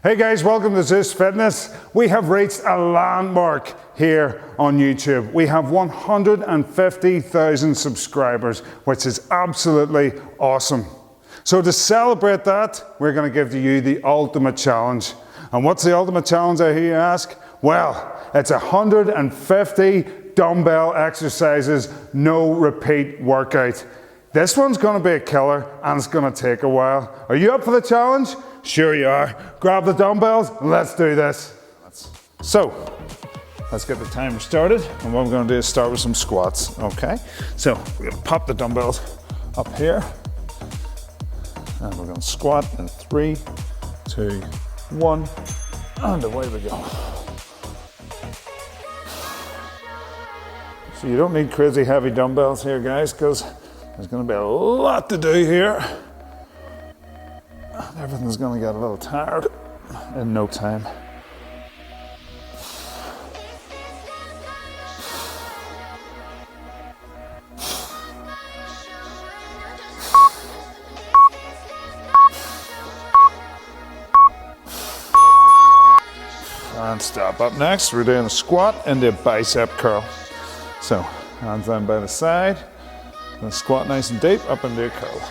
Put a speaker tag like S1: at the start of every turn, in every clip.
S1: Hey guys, welcome to Zeus Fitness. We have reached a landmark here on YouTube. We have 150,000 subscribers, which is absolutely awesome. So to celebrate that, we're going to give to you the ultimate challenge. And what's the ultimate challenge, I hear you ask? Well, it's 150 dumbbell exercises, no repeat workout. This one's going to be a killer and it's going to take a while. Are you up for the challenge? Sure you are. Grab the dumbbells and let's do this. So, let's get the timer started. And what we're going to do is start with some squats, okay? So, we're going to pop the dumbbells up here. And we're going to squat in 3, 2, 1, and away we go. So you don't need crazy heavy dumbbells here, guys, because there's going to be a lot to do here. Everything's going to get a little tired in no time. And stop. Up next, we're doing a squat and a bicep curl. So, hands down by the side, and squat nice and deep, up into a curl.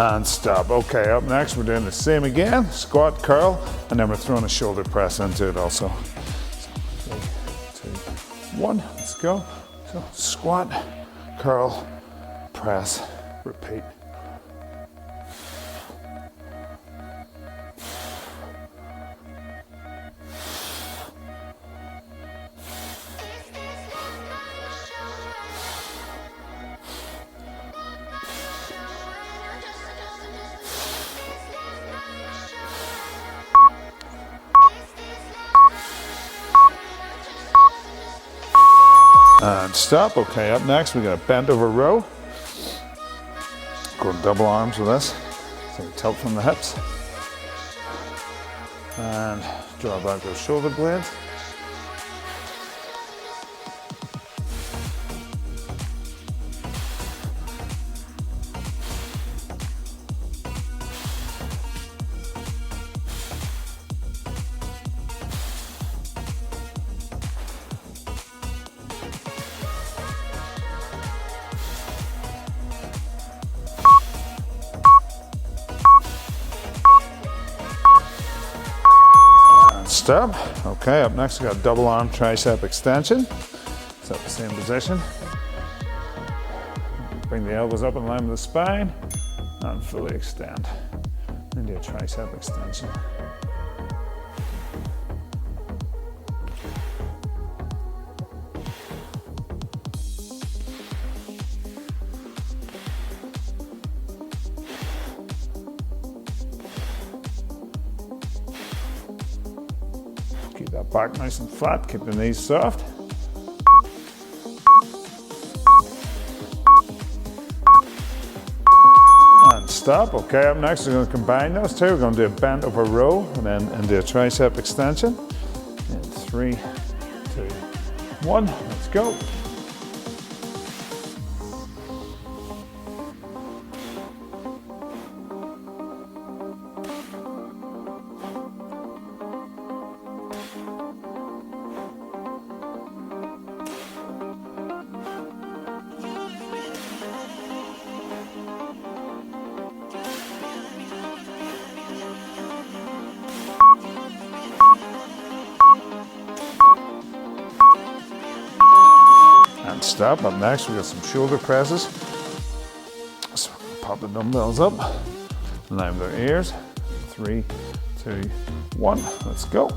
S1: And stop. Okay, up next we're doing the same again. Squat, curl, and then we're throwing a shoulder press into it also. So, 3, 2, 1, let's go. So squat, curl, press, repeat. And stop. Okay, up next we got a bent over row. Go double arms with this. So we tilt from the hips. And draw back those shoulder blades. Stop. Okay, up next we got double arm tricep extension. Set the same position. Bring the elbows up in line with the spine and fully extend into a tricep extension. Keep that back nice and flat, keep the knees soft. And stop. Okay, up next we're going to combine those two. We're going to do a bent over row and then into a tricep extension. In 3, 2, 1, let's go. And stop. Up next we got some shoulder presses. So pop the dumbbells up, line with our ears. 3, 2, 1, let's go.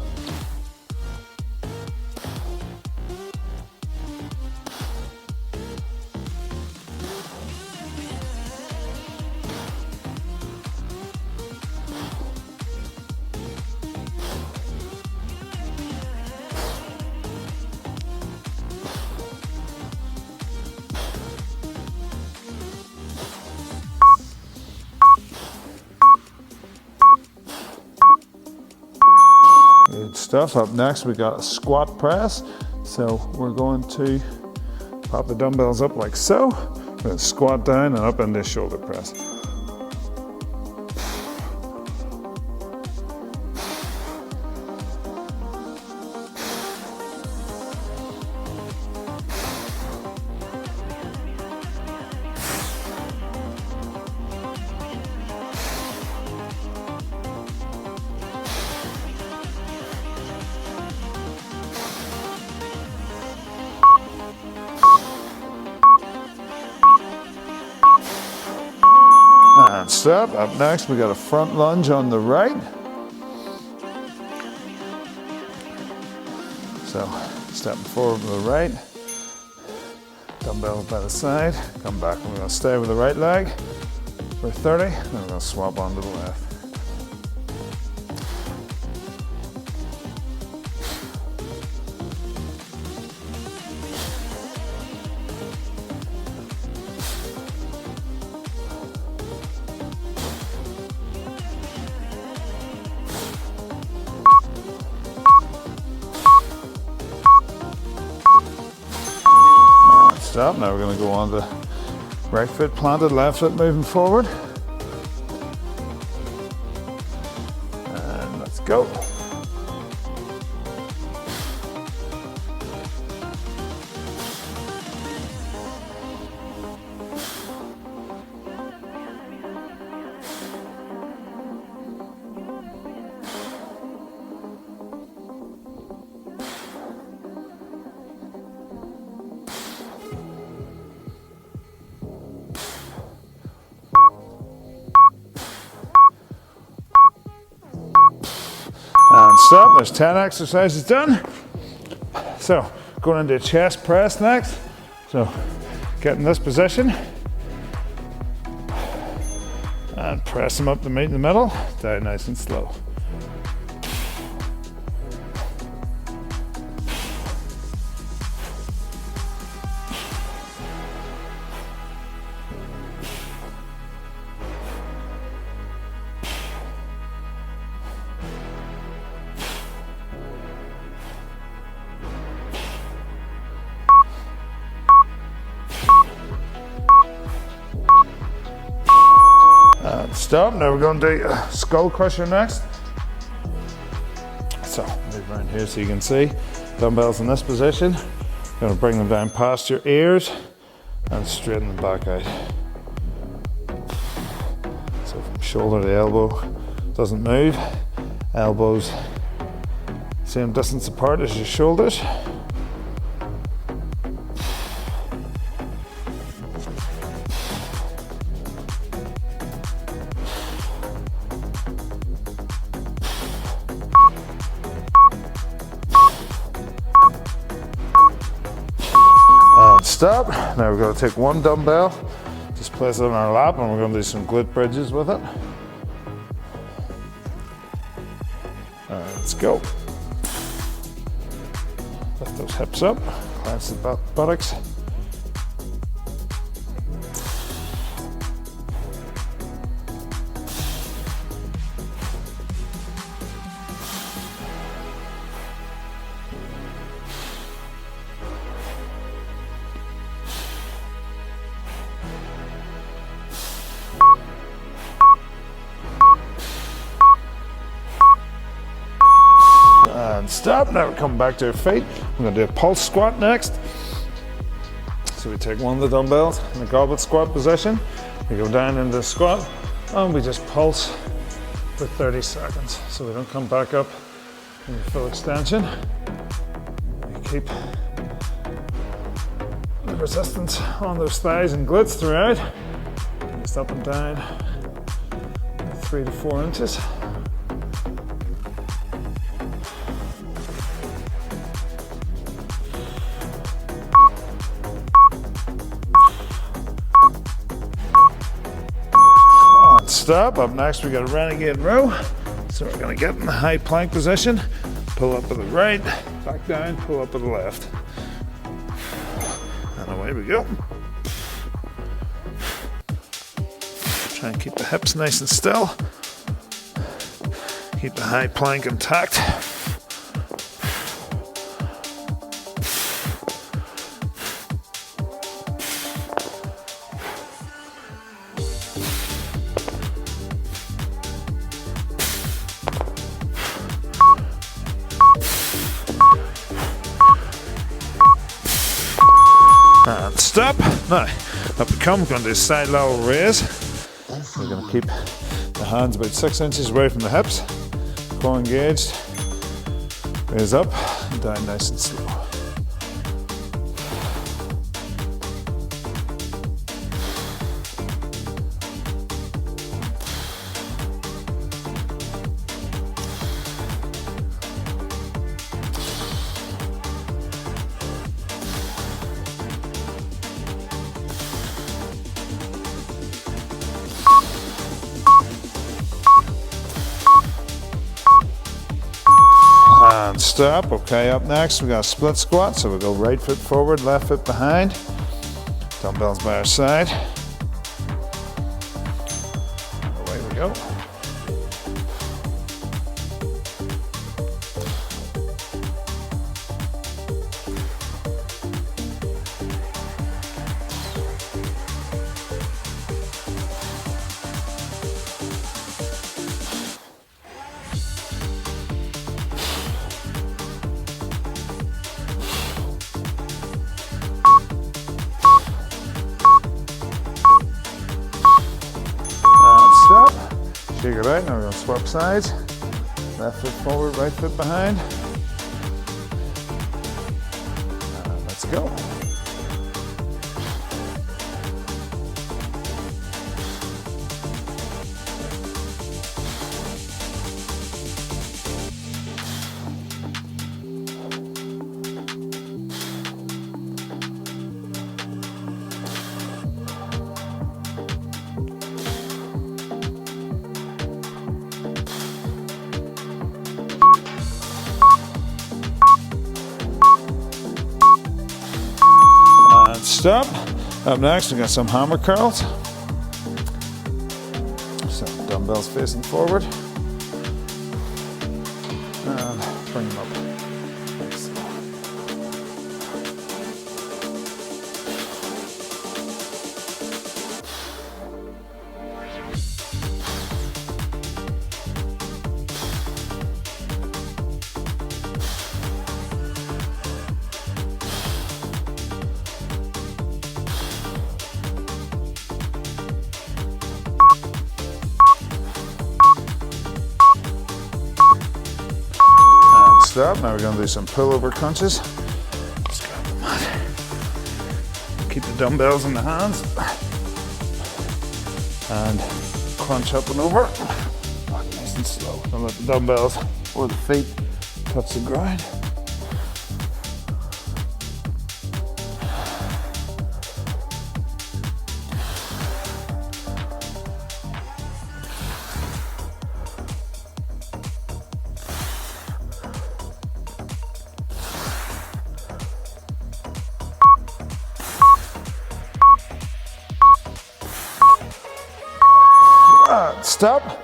S2: Good stuff. Up next, we got a squat press. So we're going to pop the dumbbells up like so. We're going to squat down and up into shoulder press. And stop. Up next, we got a front lunge on the right. So, stepping forward with the right, dumbbells by the side, come back. We're going to stay with the right leg for 30, then we're going to swap onto the left. Stop. Now we're going to go on to right foot planted, left foot moving forward. And let's go. And stop. There's 10 exercises done. So going into a chest press next. So get in this position and press them up to meet in the middle. Down nice and slow. Stop. Now we're going to do a skull crusher next. So move around here so you can see. Dumbbells in this position. You're going to bring them down past your ears and straighten them back out. So from shoulder to elbow, doesn't move. Elbows same distance apart as your shoulders. Stop. Now we're going to take one dumbbell, just place it on our lap, and we're going to do some glute bridges with it. Let's go. Lift those hips up, clench the buttocks. And stop. Now we're coming back to our feet. We're going to do a pulse squat next. So we take one of the dumbbells in the goblet squat position. We go down into the squat and we just pulse for 30 seconds. So we don't come back up in your full extension. We keep the resistance on those thighs and glutes throughout. Just up and down 3 to 4 inches. Stop. Up next we got a Renegade Row. So we're going to get in the high plank position, pull up with the right, back down, pull up with the left. And away we go. Try and keep the hips nice and still. Keep the high plank intact. stop. Now, up we come, we're going to do a side lateral raise. We're going to keep the hands about 6 inches away from the hips, core engaged. Raise up and down nice and slow. And stop. Okay, up next we got a split squat, so we'll go right foot forward, left foot behind. Dumbbells by our side. Away we go. Shake it out, now we're going to swap sides. Left foot forward, right foot behind. Let's go. Stop. Up next, we got some hammer curls. So dumbbells facing forward. And bring them up. Stop. Now we're going to do some pullover crunches. Just grab the mat. Keep the dumbbells in the hands. And crunch up and over. Nice and slow. Don't let the dumbbells or the feet touch the ground. Stop.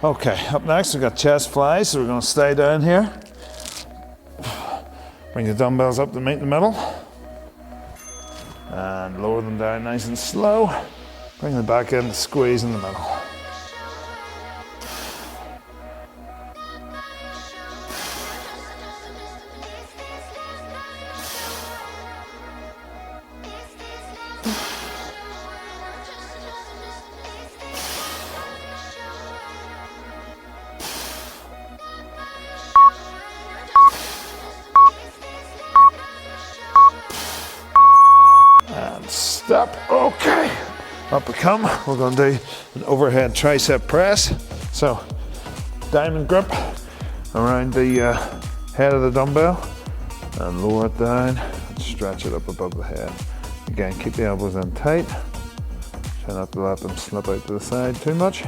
S2: Okay, up next we've got chest flies, so we're going to stay down here. Bring the dumbbells up to meet the middle. And lower them down nice and slow. Bring them back in, squeeze in the middle. Stop. Okay, up we come. We're going to do an overhead tricep press. So diamond grip around the head of the dumbbell and lower it down and stretch it up above the head. Again, keep the elbows in tight. Try not to let them slip out to the side too much.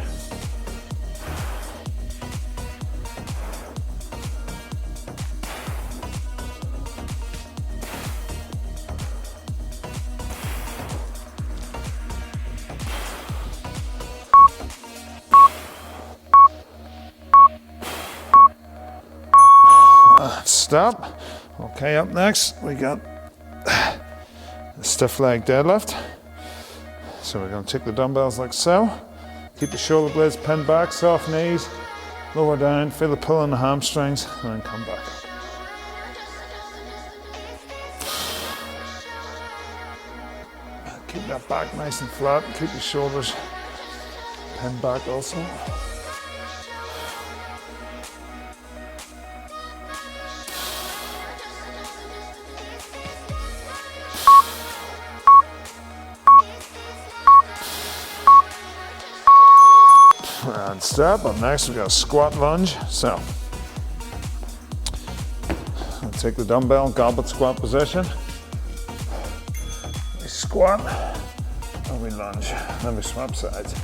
S2: Stop. Okay, up next we got a stiff leg deadlift. So we're going to take the dumbbells like so. Keep the shoulder blades pinned back, soft knees, lower down, feel the pull in the hamstrings, and then come back. Keep that back nice and flat and keep your shoulders pinned back also. And step. Up next, we've got a squat lunge. So, I'll take the dumbbell, goblet squat position. We squat, and we lunge. Then we swap sides.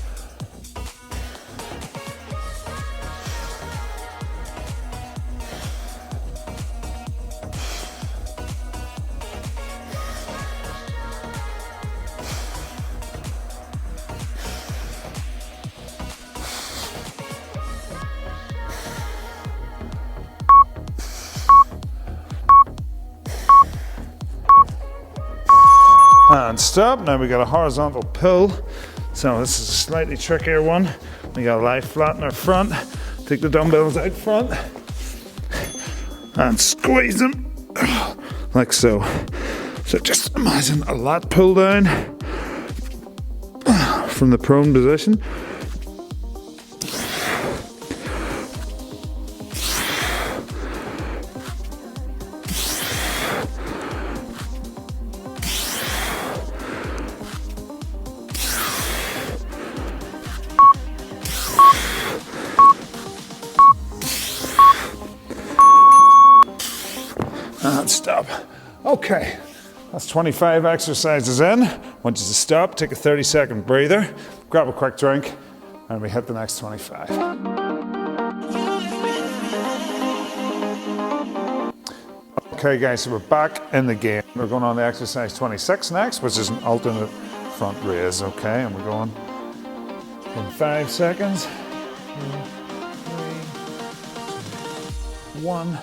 S2: And stop. Now we got a horizontal pull. So this is a slightly trickier one. We got to lie flat in our front. Take the dumbbells out front and squeeze them like so. So just imagine a lat pull down from the prone position. And stop. Okay, that's 25 exercises in. I want you to stop, take a 30-second breather, grab a quick drink, and we hit the next 25. Okay guys, so we're back in the game. We're going on to exercise 26 next, which is an alternate front raise, okay? And we're going in 5 seconds. 2, 3, 2, 1,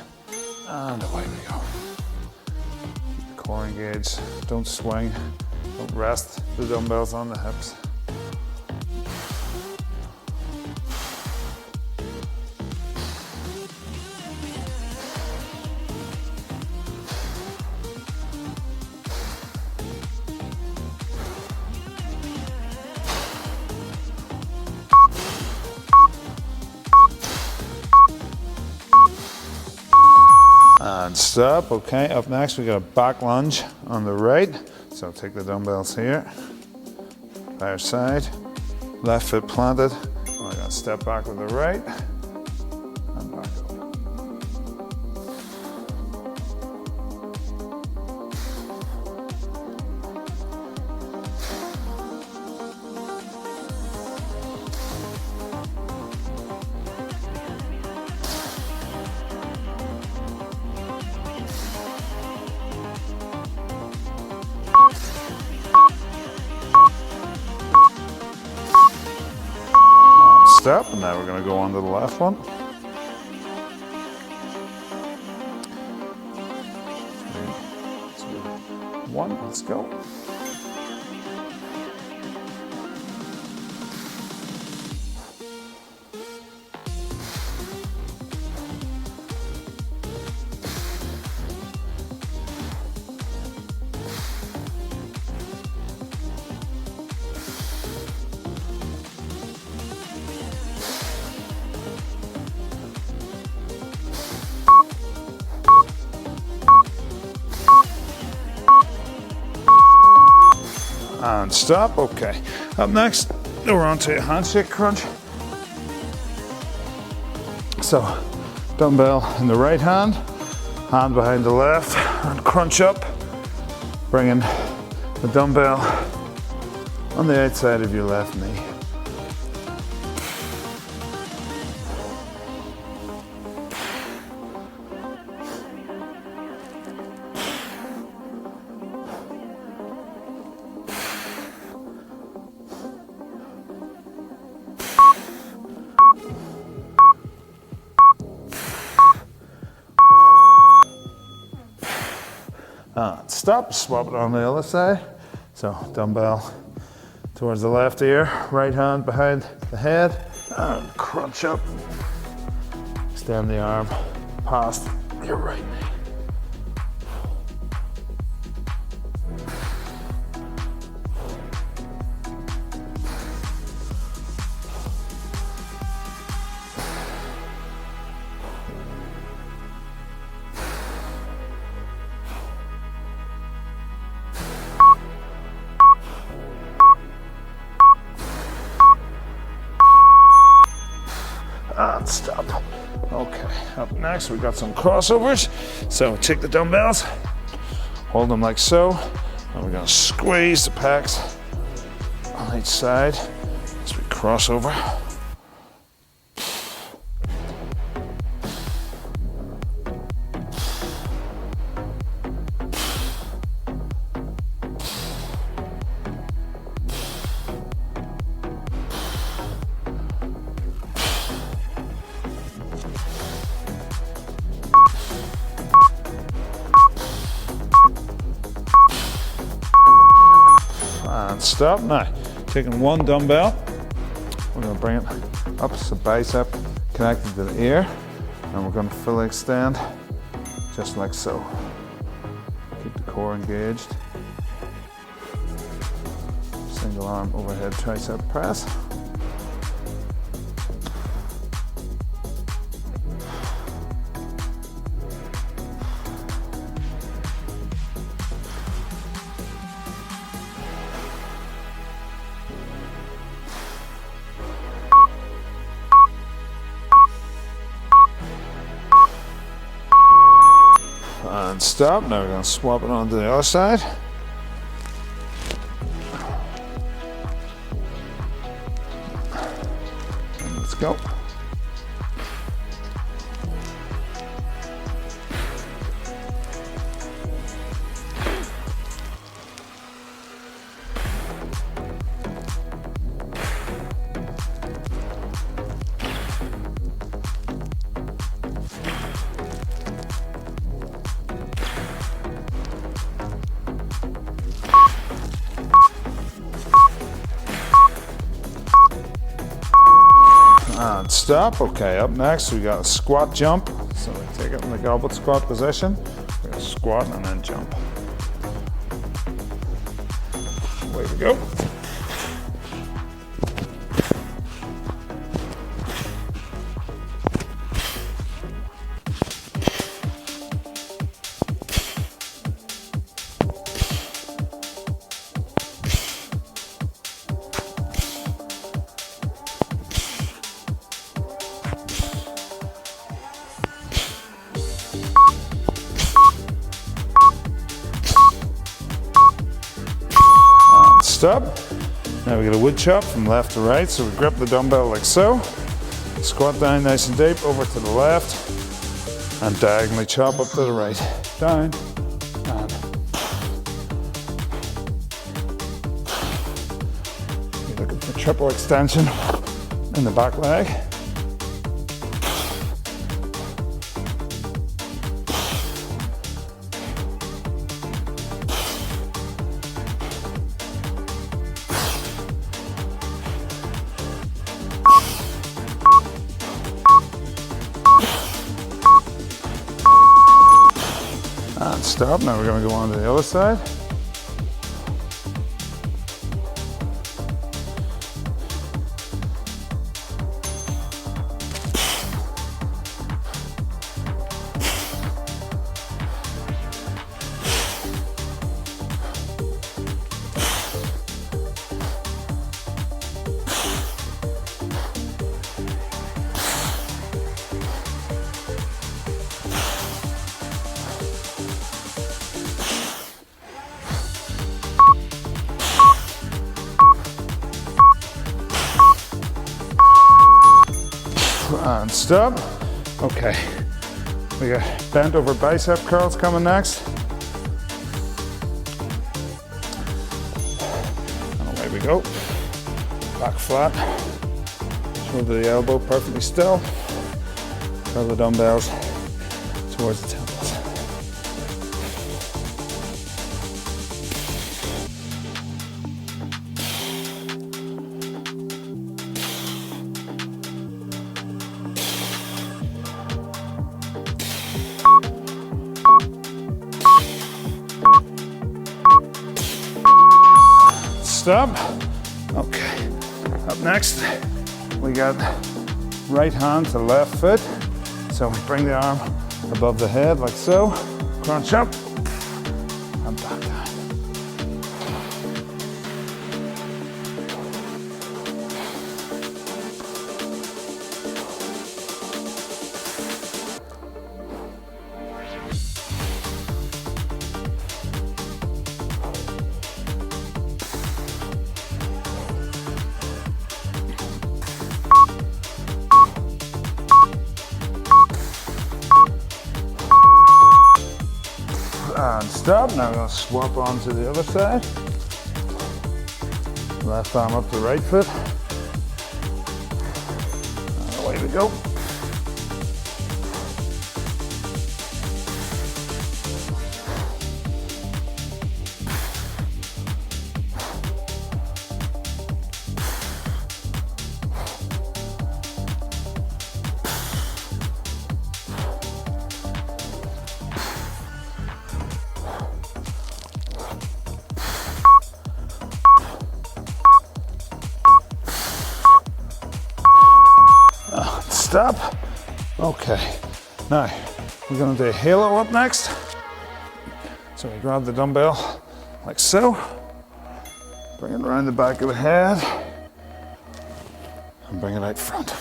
S2: and away we go. Keep the core engaged, don't swing, don't rest the dumbbells on the hips. And stop. Okay, up next we got a back lunge on the right. So take the dumbbells here, by our side, left foot planted. We're gonna step back with the right, and back up. Step, and now we're going to go on to the left one. 3, 2, 1, let's go. And stop. Okay. Up next, we're on to a handshake crunch. So, dumbbell in the right hand, hand behind the left, and crunch up, bringing the dumbbell on the outside of your left knee. And stop, swap it on the other side. So dumbbell towards the left ear, right hand behind the head, and crunch up. Extend the arm past your right knee. Up next, we've got some crossovers. So we take the dumbbells, hold them like so, and we're gonna squeeze the pecs on each side as we cross over. And stop. Now, taking one dumbbell, we're going to bring it up to the bicep, connected to the ear, and we're going to fully extend, just like so. Keep the core engaged. Single arm overhead tricep press. And stop. Now we're going to swap it onto the other side. And let's go. And stop. Okay, up next we got a squat jump. So we take it in the goblet squat position. We're going to squat and then jump. Away we go. Stop. Now we get a wood chop from left to right. So we grip the dumbbell like so. Squat down nice and deep over to the left and diagonally chop up to the right. Down and you're looking for triple extension in the back leg. And stop. Now we're going to go on to the other side. And stop. Okay, we got bent over bicep curls coming next. And away we go. Back flat, shoulder to the elbow perfectly still. Curl the dumbbells towards the temples. Stop. Okay. Up next, we got right hand to left foot. So we bring the arm above the head like so. Crunch up and back down. and stop. Now we're going to swap on to the other side. Left arm up the right foot. And away we go. Stop. Okay, now we're going to do a halo up next. So we grab the dumbbell like so, bring it around the back of the head, and bring it out front.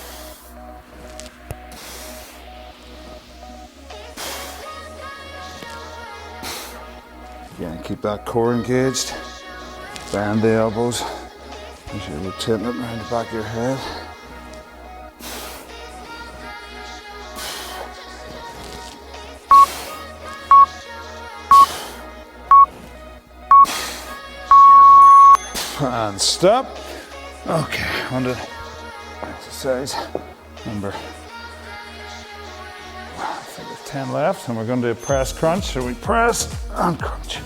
S2: Again, keep that core engaged, bend the elbows as you're rotating it around the back of your head. And stop. Okay, on to exercise number, I think it's 10 left, and we're going to do a press crunch. So we press and crunch.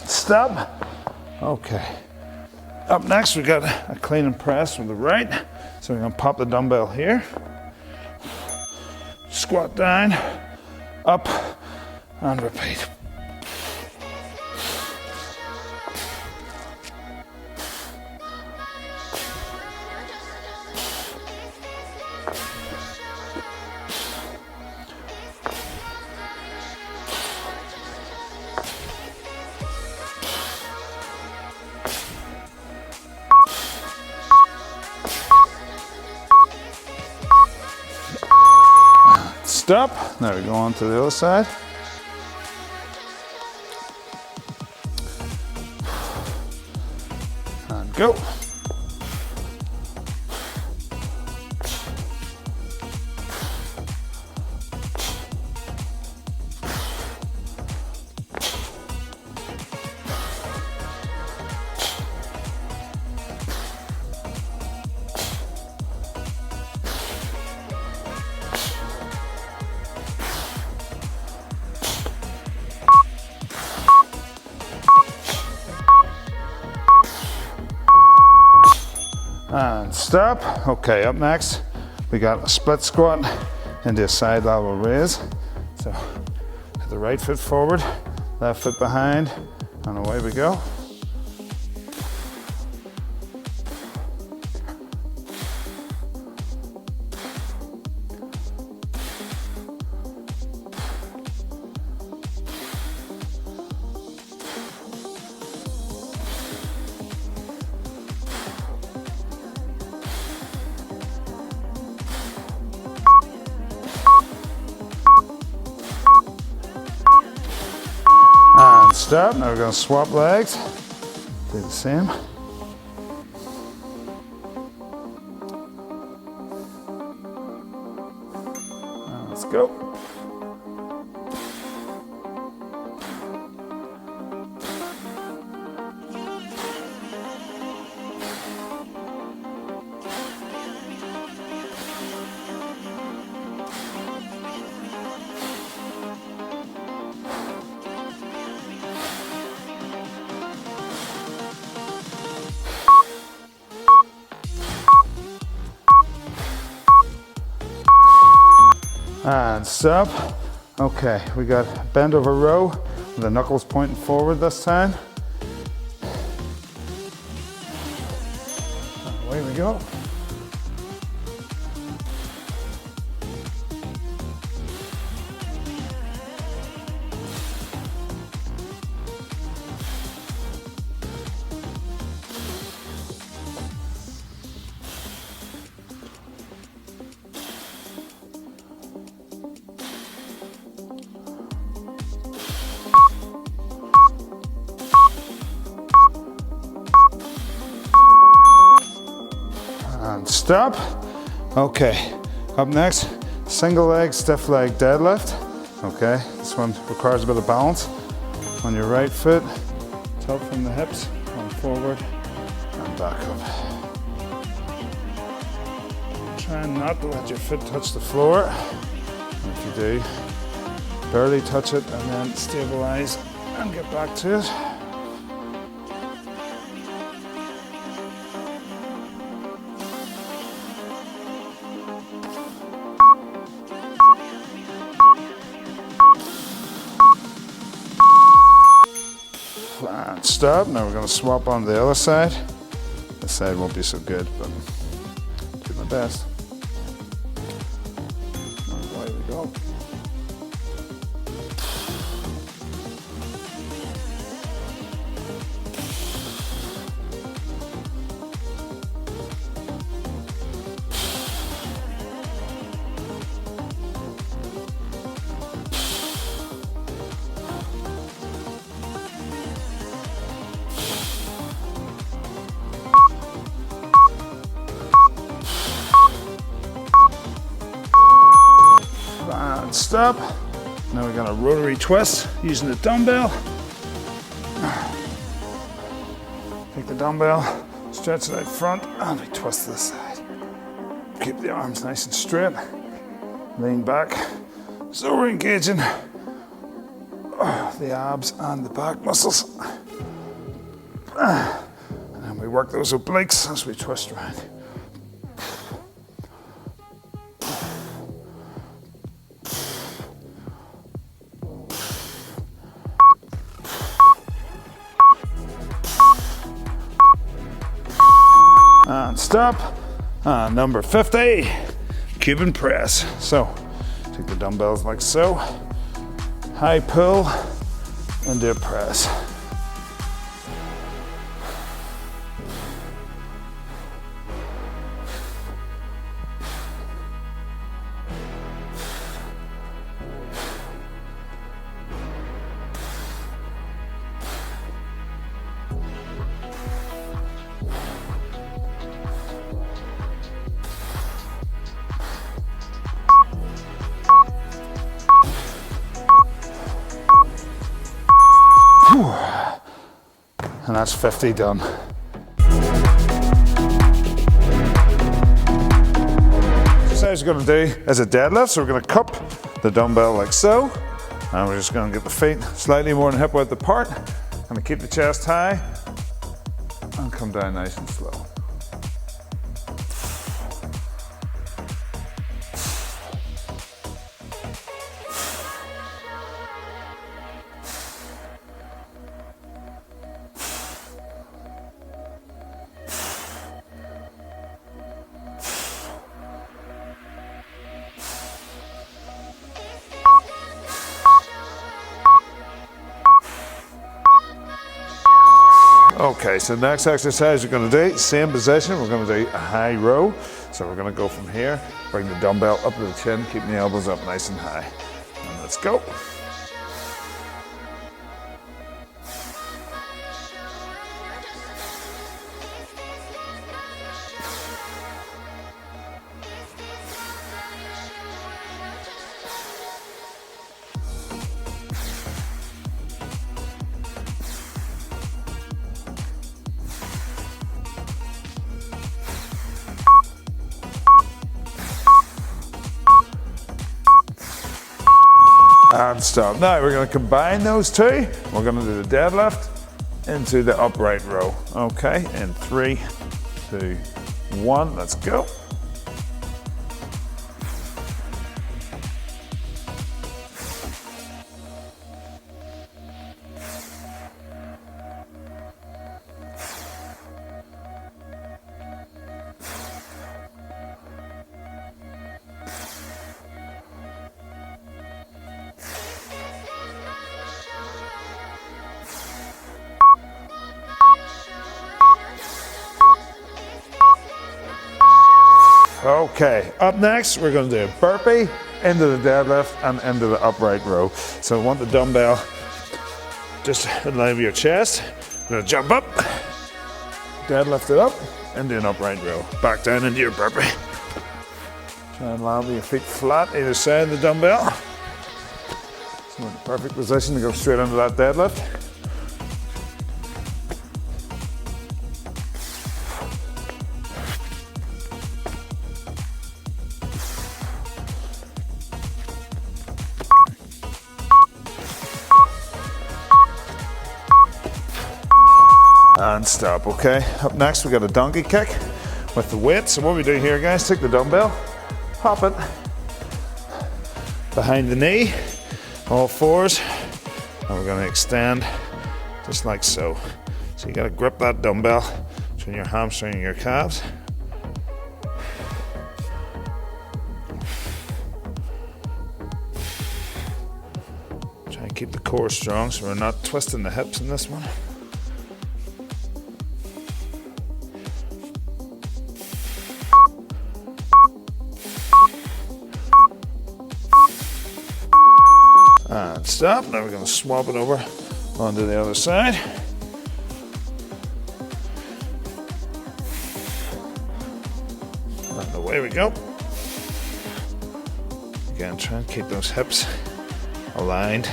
S2: Stop. Okay. Up next, we got a clean and press from the right. So we're going to pop the dumbbell here. Squat down, up, and repeat. Stop. Now we go on to the other side. And go. And stop. Okay, up next, we got a split squat into a side lateral raise. So, put the right foot forward, left foot behind, and away we go. Stop. Now we're going to swap legs. Do the same. And let's go. And stop. Okay, we got bend over row with the knuckles pointing forward this time. And away we go.
S1: stop. Okay, up next, single leg, stiff leg deadlift. Okay, this one requires a bit of balance. On your right foot, tilt from the hips, come forward and back up. Try not to let your foot touch the floor. And if you do, barely touch it and then stabilize and get back to it. And stop. Now we're going to swap on the other side. This side won't be so good, but do my best. And away we go. Stop. Now we're going to rotary twist using the dumbbell. Take the dumbbell, stretch it out front, and we twist to the side. Keep the arms nice and straight. Lean back. So we're engaging the abs and the back muscles. And then we work those obliques as we twist around. And stop. And number 50, Cuban press. So take the dumbbells like so, high pull, and do a press. And that's 50 done. Exercise we're going to do is a deadlift. So we're going to cup the dumbbell like so. And we're just going to get the feet slightly more than hip width apart. Going to keep the chest high and come down nice and slow. Okay, so the next exercise we're going to do, same position, we're going to do a high row. So we're going to go from here, bring the dumbbell up to the chin, keeping the elbows up nice and high. And let's go. And stop. Now we're going to combine those two. We're going to do the deadlift into the upright row. Okay, in 3, 2, 1, let's go. Okay, up next we're going to do a burpee into the deadlift and into the upright row. So I want the dumbbell just in line with your chest. We're going to jump up, deadlift it up,
S2: into an upright row. Back down into your burpee. Try and land with your feet flat either side of the dumbbell. So we're in the perfect position to go straight into that deadlift. And stop, okay? Up next, we got a donkey kick with the weight. So what we do here, guys, take the dumbbell, pop it behind the knee, all fours, and we're gonna extend just like so. So you gotta grip that dumbbell between your hamstring and your calves. Try and keep the core strong so we're not twisting the hips in this one. And stop. Now we're going to swap it over onto the other side. And away we go. Again, try and keep those hips aligned.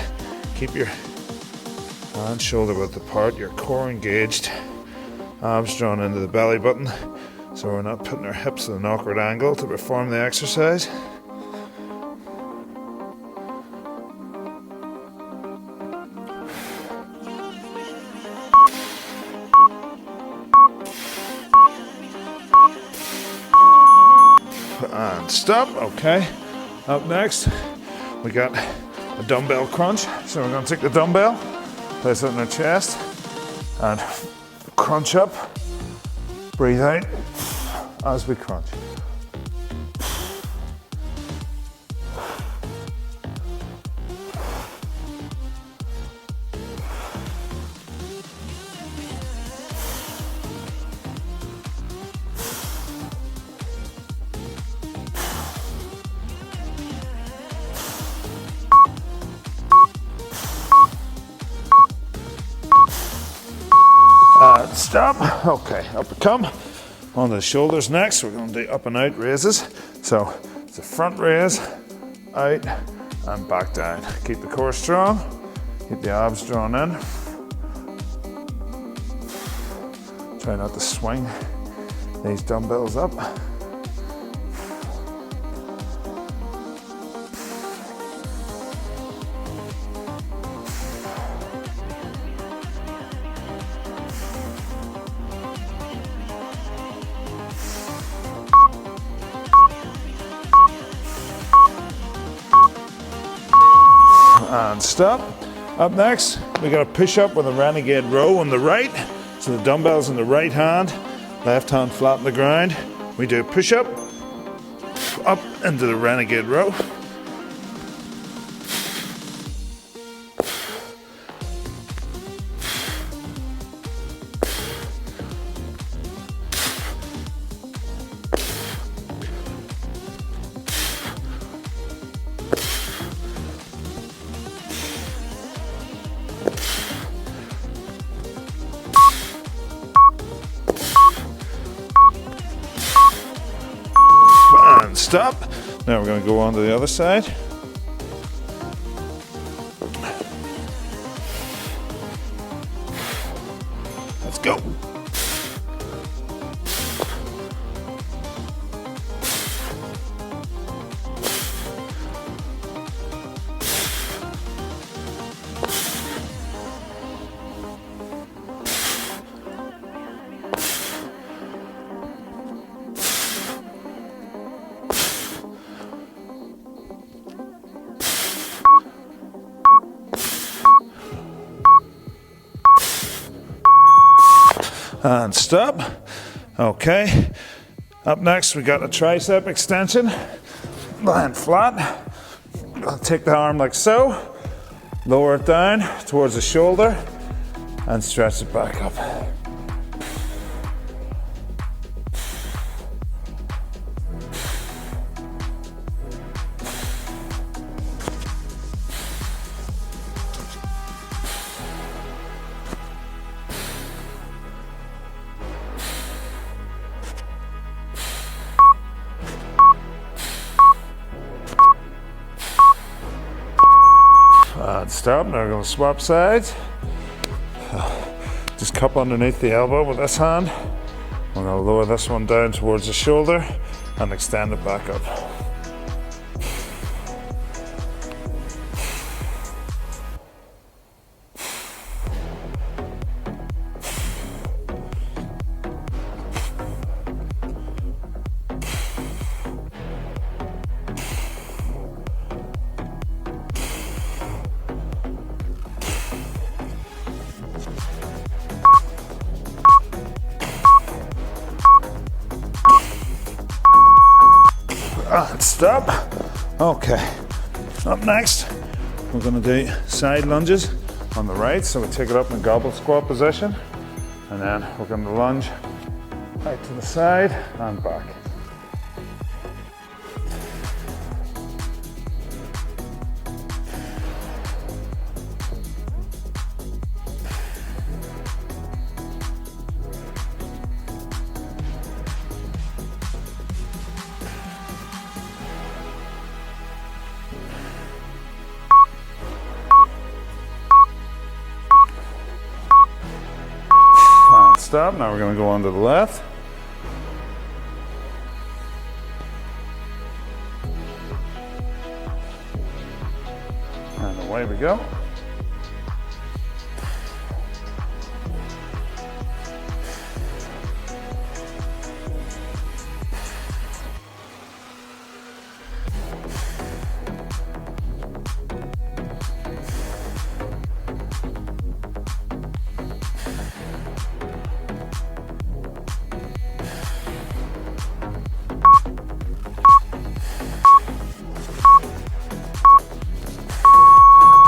S2: Keep your hand shoulder width apart, your core engaged, abs drawn into the belly button, so we're not putting our hips at an awkward angle to perform the exercise. And stop, okay. Up next, we got a dumbbell crunch. So we're gonna take the dumbbell, place it in our chest, and crunch up, breathe out as we crunch. Stop. Okay, up we come. On the shoulders next. We're going to do up and out raises. So it's a front raise, out, and back down. Keep the core strong. Keep the abs drawn in. Try not to swing these dumbbells up. And stop. Up next, we got a push up with a Renegade Row on the right. So the dumbbells in the right hand, left hand flat on the ground. We do a push up into the Renegade Row. Stop. Now we're going to go on to the other side. Let's go. And stop. Okay. Up next, we got a tricep extension. Land flat. I'll take the arm like so. Lower it down towards the shoulder and stretch it back up. stop. Now we're going to swap sides. Just cup underneath the elbow with this hand. We're going to lower this one down towards the shoulder and extend it back up. And stop. Okay, up next we're going to do side lunges on the right, so we take it up in the goblet squat position, and then we're going to lunge right to the side and back. Stop. Now we're going to go on to the left. And away we go.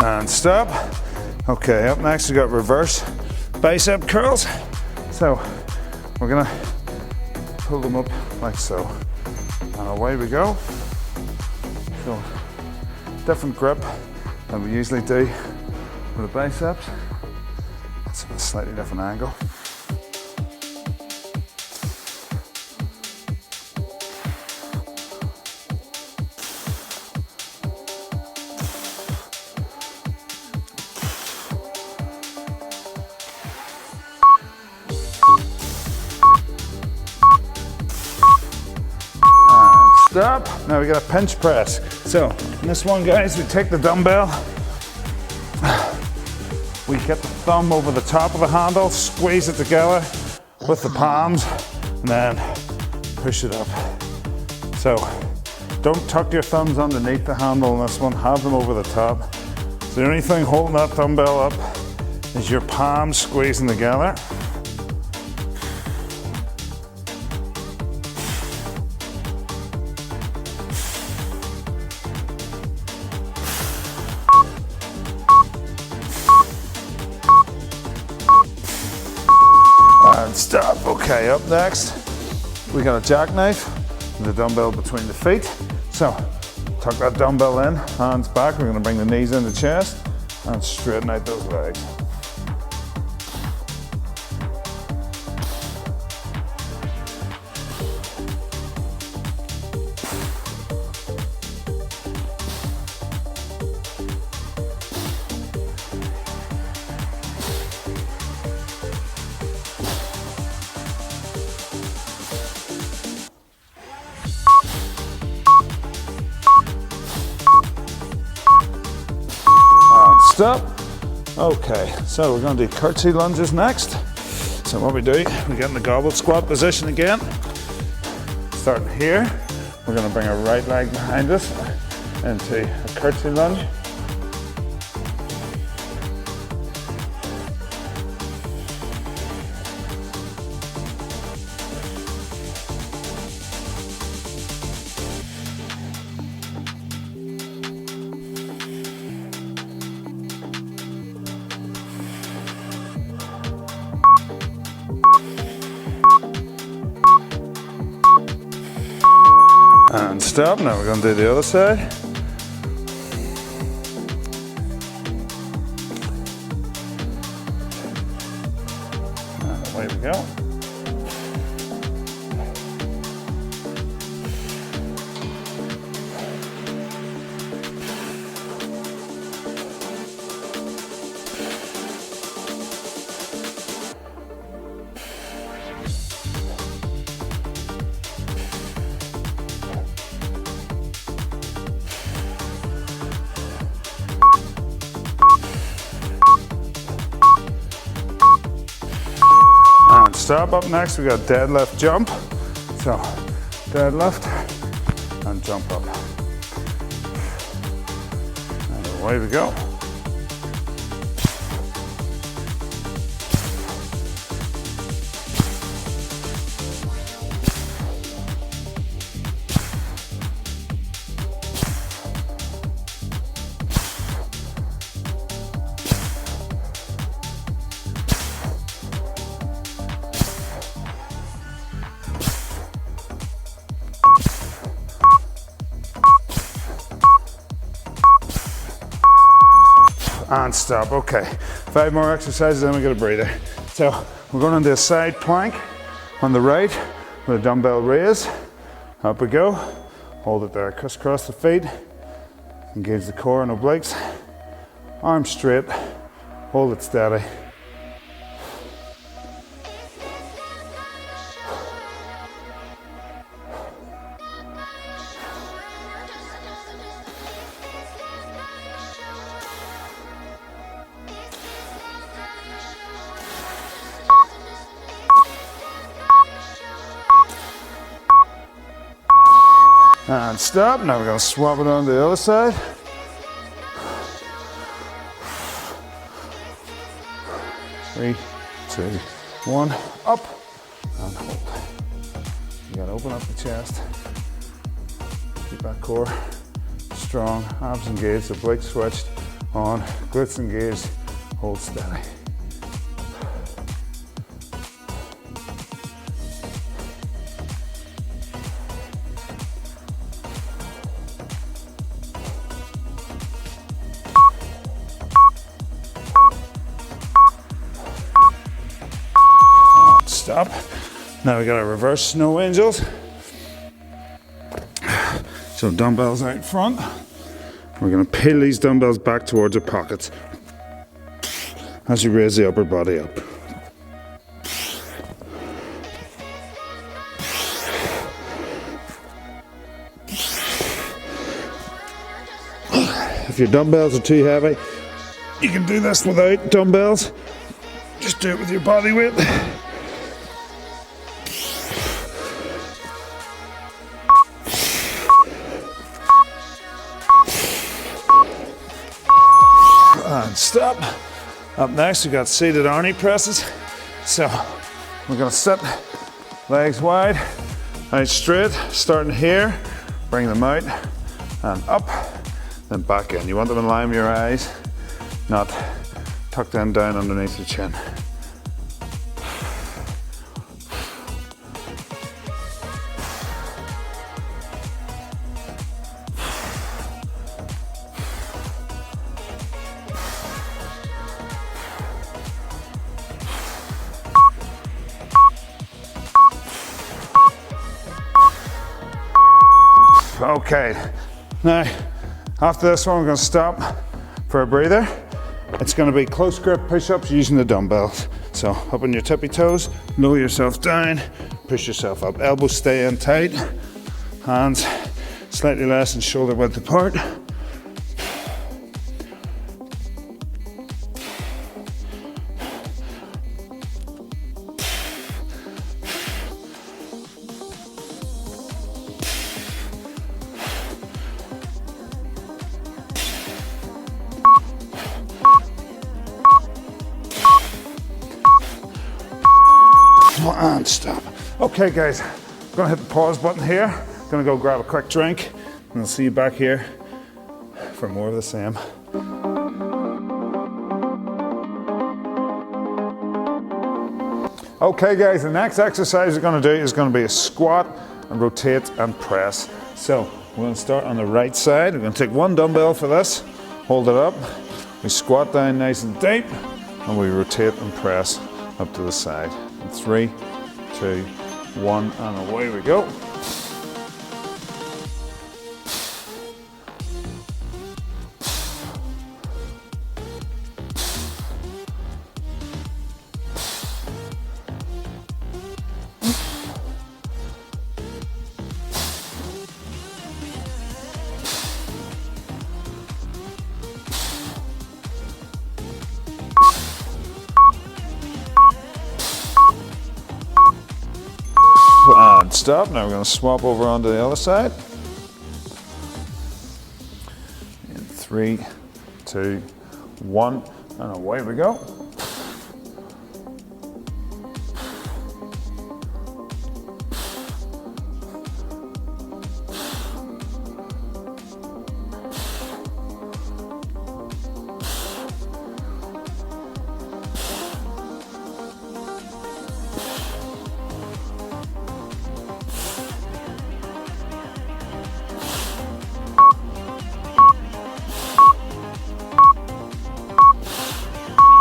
S2: And stop. Okay, up next we got reverse bicep curls. So we're gonna pull them up like so. And away we go. So different grip than we usually do with the biceps. It's a slightly different angle. Stop. Now we got a pinch press. So in this one, guys, we take the dumbbell, we get the thumb over the top of the handle, squeeze it together with the palms, and then push it up. So don't tuck your thumbs underneath the handle on this one, have them over the top. So the only thing holding that dumbbell up is your palms squeezing together. And stop. Okay, up next, we got a jackknife with the dumbbell between the feet. So tuck that dumbbell in, hands back. We're gonna bring the knees in the chest and straighten out those legs. Stop. Okay, so we're going to do curtsy lunges next. So what we do, we get in the goblet squat position again. Starting here, we're going to bring our right leg behind us into a curtsy lunge. And stop. Now we're going to do the other side. And away we go.
S1: stop. Up next, we got deadlift jump. So deadlift and jump up. And away we go. And stop. Okay, 5 more exercises, then we get a breather. So we're going into a side plank on the right with a dumbbell raise. Up we go. Hold it there. Crisscross the feet. Engage the core and obliques. Arms straight. Hold it steady. And stop. Now we're going to swap it on to the other side. Three, two, one. Up and hold. You got to open up the chest. Keep that core strong. Abs engaged. Obliques switched on. Glutes engaged. Hold steady. Stop. Now we got our reverse snow angels. So dumbbells out front. We're going to peel these dumbbells back towards our pockets as you raise the upper body up. If your dumbbells are too heavy, you can do this without dumbbells. Just do it with your body weight. And stop. Up next, we got seated Arnie presses. So we're going to sit legs wide, out straight, starting here, bring them out and up, then back in. You want them in line with your eyes, not tucked in down underneath your chin. Okay, now after this one we're going to stop for a breather. It's going to be close grip push-ups using the dumbbells. So up on your tippy toes, lower yourself down, push yourself up. Elbows stay in tight, hands slightly less than shoulder width apart. And stop. Okay guys, I'm gonna hit the pause button here. Gonna go grab a quick drink and I'll see you back here for more of the same. Okay guys, the next exercise we're gonna do is gonna be a squat and rotate and press. So we're gonna start on the right side. We're gonna take one dumbbell for this, hold it up, we squat down nice and deep, and we rotate and press up to the side. 3, 2, 1, and away we go.
S2: stop. Now we're going to swap over onto the other side. In 3, 2, 1, and away we go.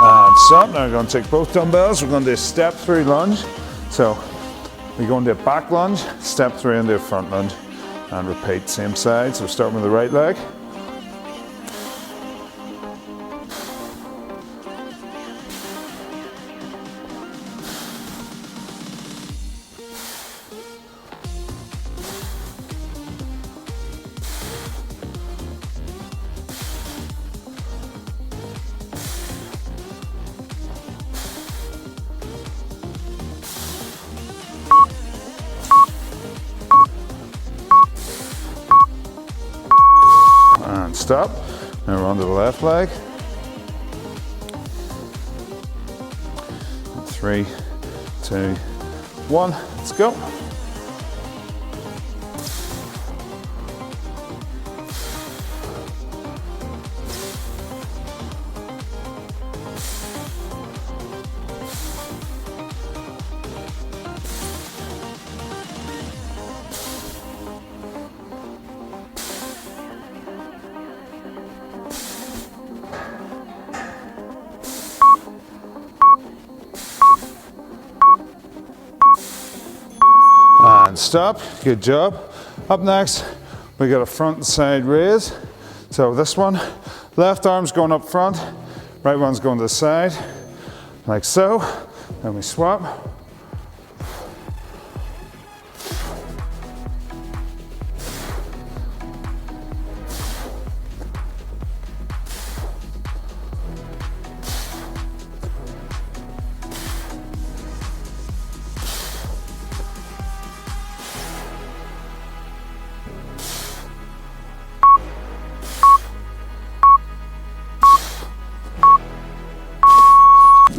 S2: And stop. Now we're going to take both dumbbells. We're going to do a step through lunge. So we're going to do a back lunge, step through into a front lunge, and repeat same side. So we're starting with the right leg. And stop. Now we're on to the left leg. 3, 2, 1. Let's go. And stop. Good job. Up next, we got a front and side raise. So this one, left arm's going up front, right one's going to the side, like so. Then we swap.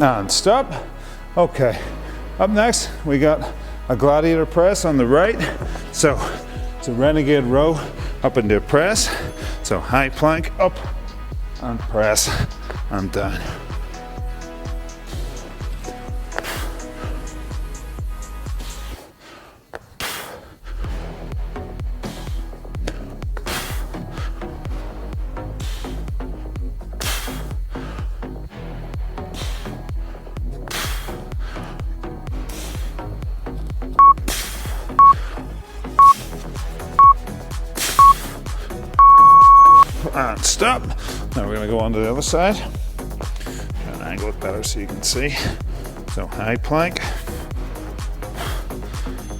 S2: And stop. Okay, up next we got a gladiator press on the right. So it's a Renegade Row up into a press. So high plank up and press and down. And stop. Now we're going to go on to the other side. And angle it better so you can see. So high plank.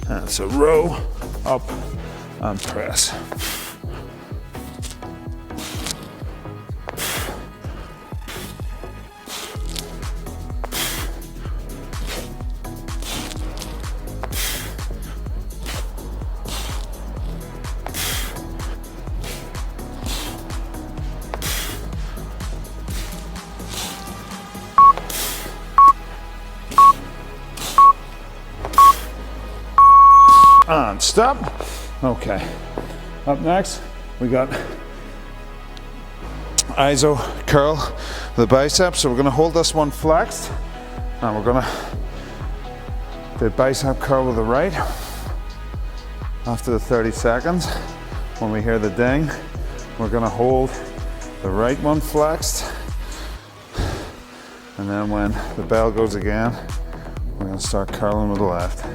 S2: And it's a row, up and press. And stop. Okay. Up next, we got iso curl the biceps. So we're going to hold this one flexed, and we're going to do bicep curl with the right. After the 30 seconds, when we hear the ding, we're going to hold the right one flexed, and then when the bell goes again, we're going to start curling with the left.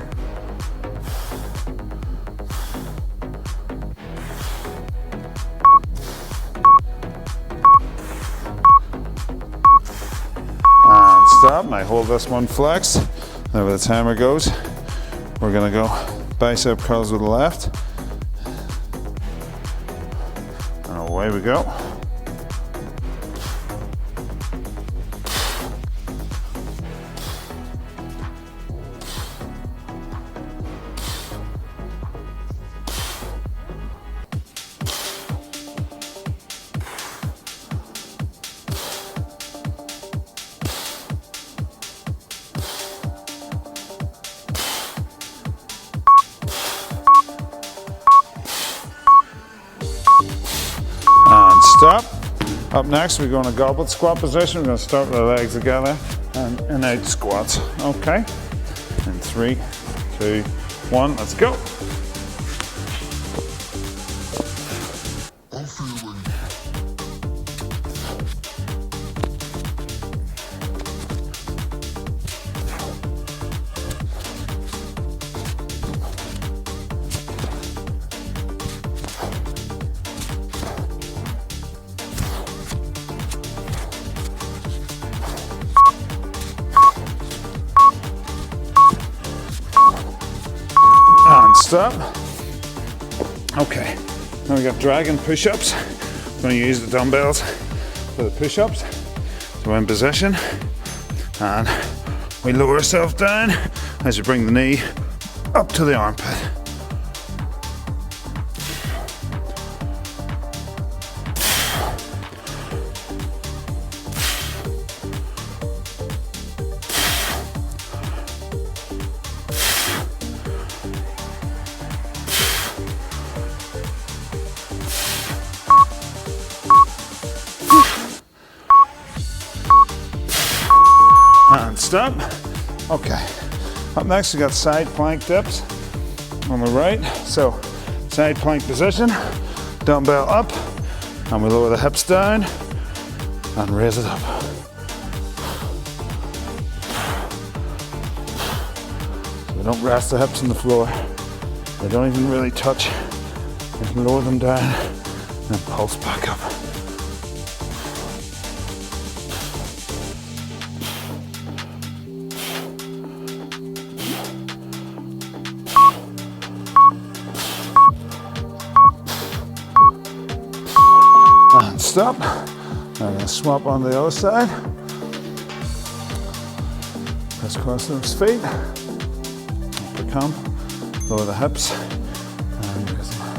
S2: Stop, and I hold this one flexed. Then when the timer goes, we're gonna go bicep curls with the left. And away we go. stop. Up next, we're going to goblet squat position. We're going to start with the legs together and in-out squats. Okay. In 3, 2, 1, let's go. And stop. Okay, now we got dragon push-ups. I'm going to use the dumbbells for the push-ups. So we're in position and we lower ourselves down as you bring the knee up to the armpit. And stop. Okay. Up next, we got side plank dips on the right. So, side plank position, dumbbell up, and we lower the hips down and raise it up. So we don't rest the hips on the floor. They don't even really touch. We can lower them down and pulse back up. And stop. I'm going to swap on the other side. Press across those feet. Up we come. Lower the hips. And raise them up.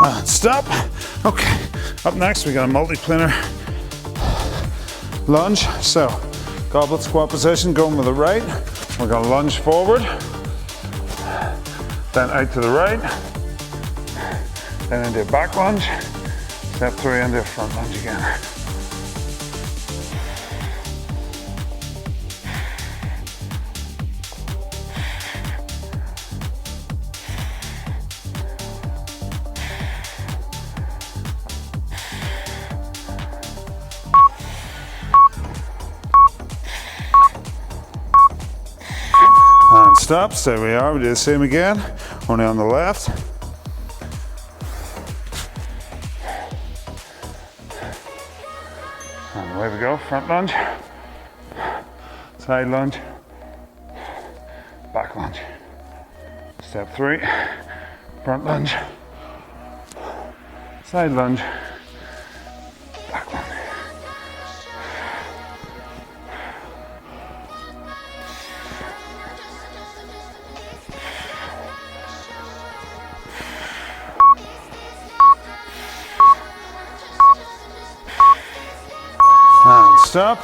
S2: And stop. Okay, up next we got a multi-planar lunge. So, goblet squat position, going with the right. We're going to lunge forward, then out to the right, then into a back lunge, step 3 into a front lunge again. And stop, so there we are, we do the same again, only on the left. And away we go, front lunge, side lunge, back lunge. Step 3, front lunge, side lunge, back lunge. And stop.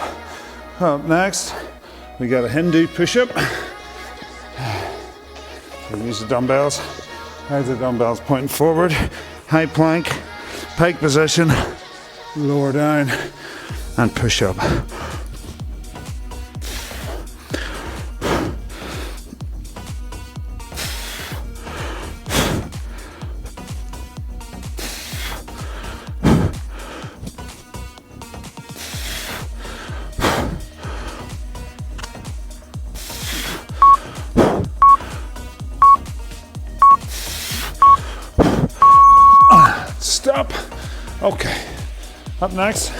S2: Up next, we got a Hindu push-up. We use the dumbbells. There's the dumbbells pointing forward. High plank, pike position, lower down, and push up. Stop. Okay. Up next,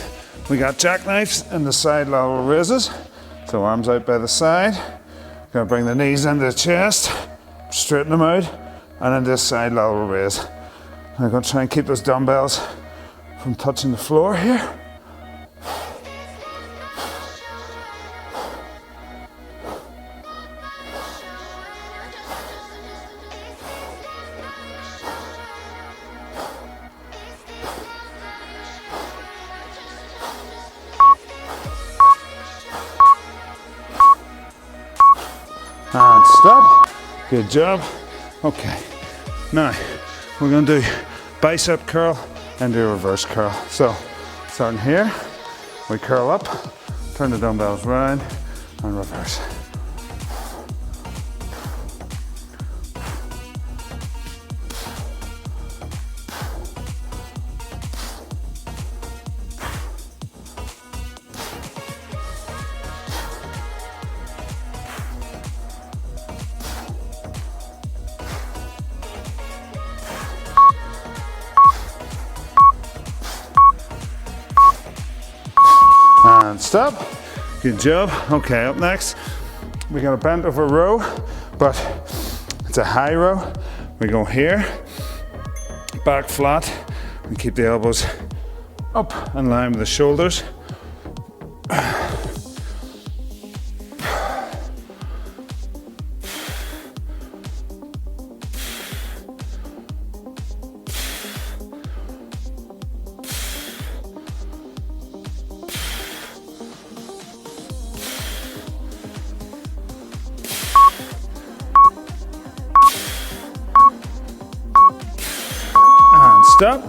S2: we got jackknives and the side lateral raises. So arms out by the side. Gonna bring the knees into the chest, straighten them out, and then this side lateral raise. I'm gonna try and keep those dumbbells from touching the floor here.
S1: And stop. Good job. Okay. Now, we're going to do bicep curl and do reverse curl. So, starting here, we curl up, turn the dumbbells around, and reverse. And stop. Good job. Okay, up next, we got a bent over row, but it's a high row. We go here, back flat, and keep the elbows up in line with the shoulders. Stop.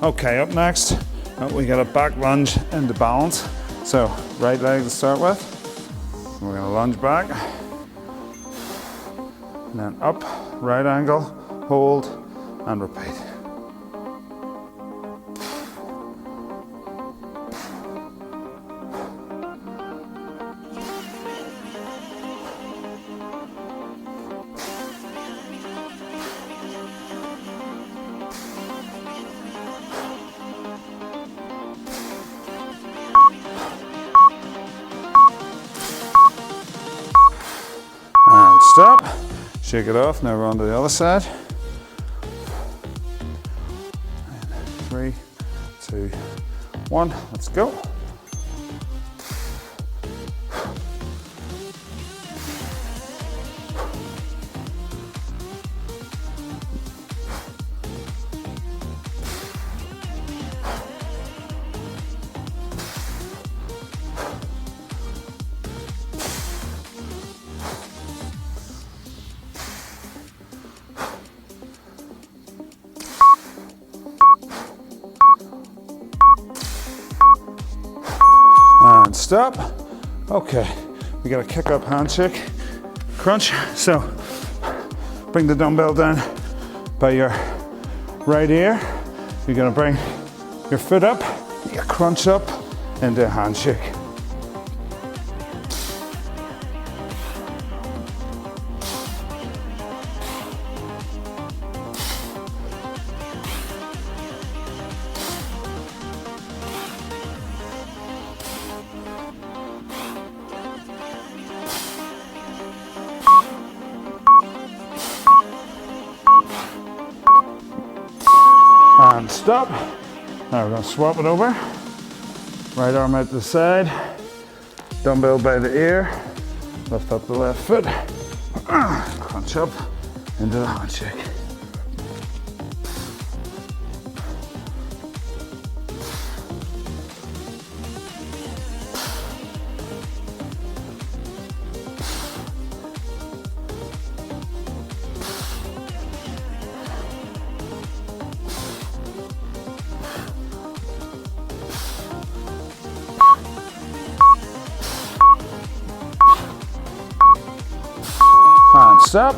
S1: Okay, up next, we got a back lunge into balance. So, right leg to start with. We're gonna lunge back. And then up, right angle, hold, and repeat. And stop. Shake it off. Now we're on to the other side. And 3, 2, 1. Let's go. And stop. Okay, we got a kick up handshake crunch. So bring the dumbbell down by your right ear. You're gonna bring your foot up, you crunch up into a handshake. And stop. Now we're going to swap it over. Right arm out to the side. Dumbbell by the ear. Lift up the left foot. Crunch up into the handshake. And stop.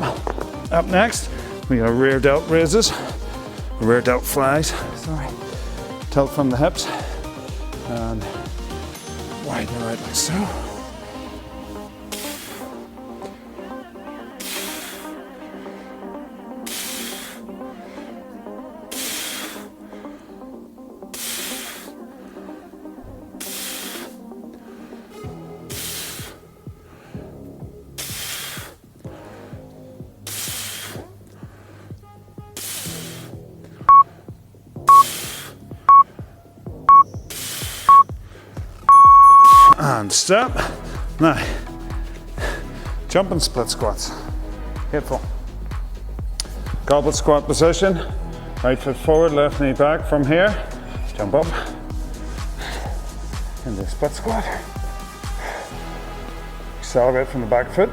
S1: Up next, we got rear delt raises, rear delt flies, sorry. Tilt from the hips and widen it out like so. And stop. Now, jumping split squats. Hateful. Goblet squat position. Right foot forward, left knee back. From here, jump up into a split squat. Accelerate from the back foot.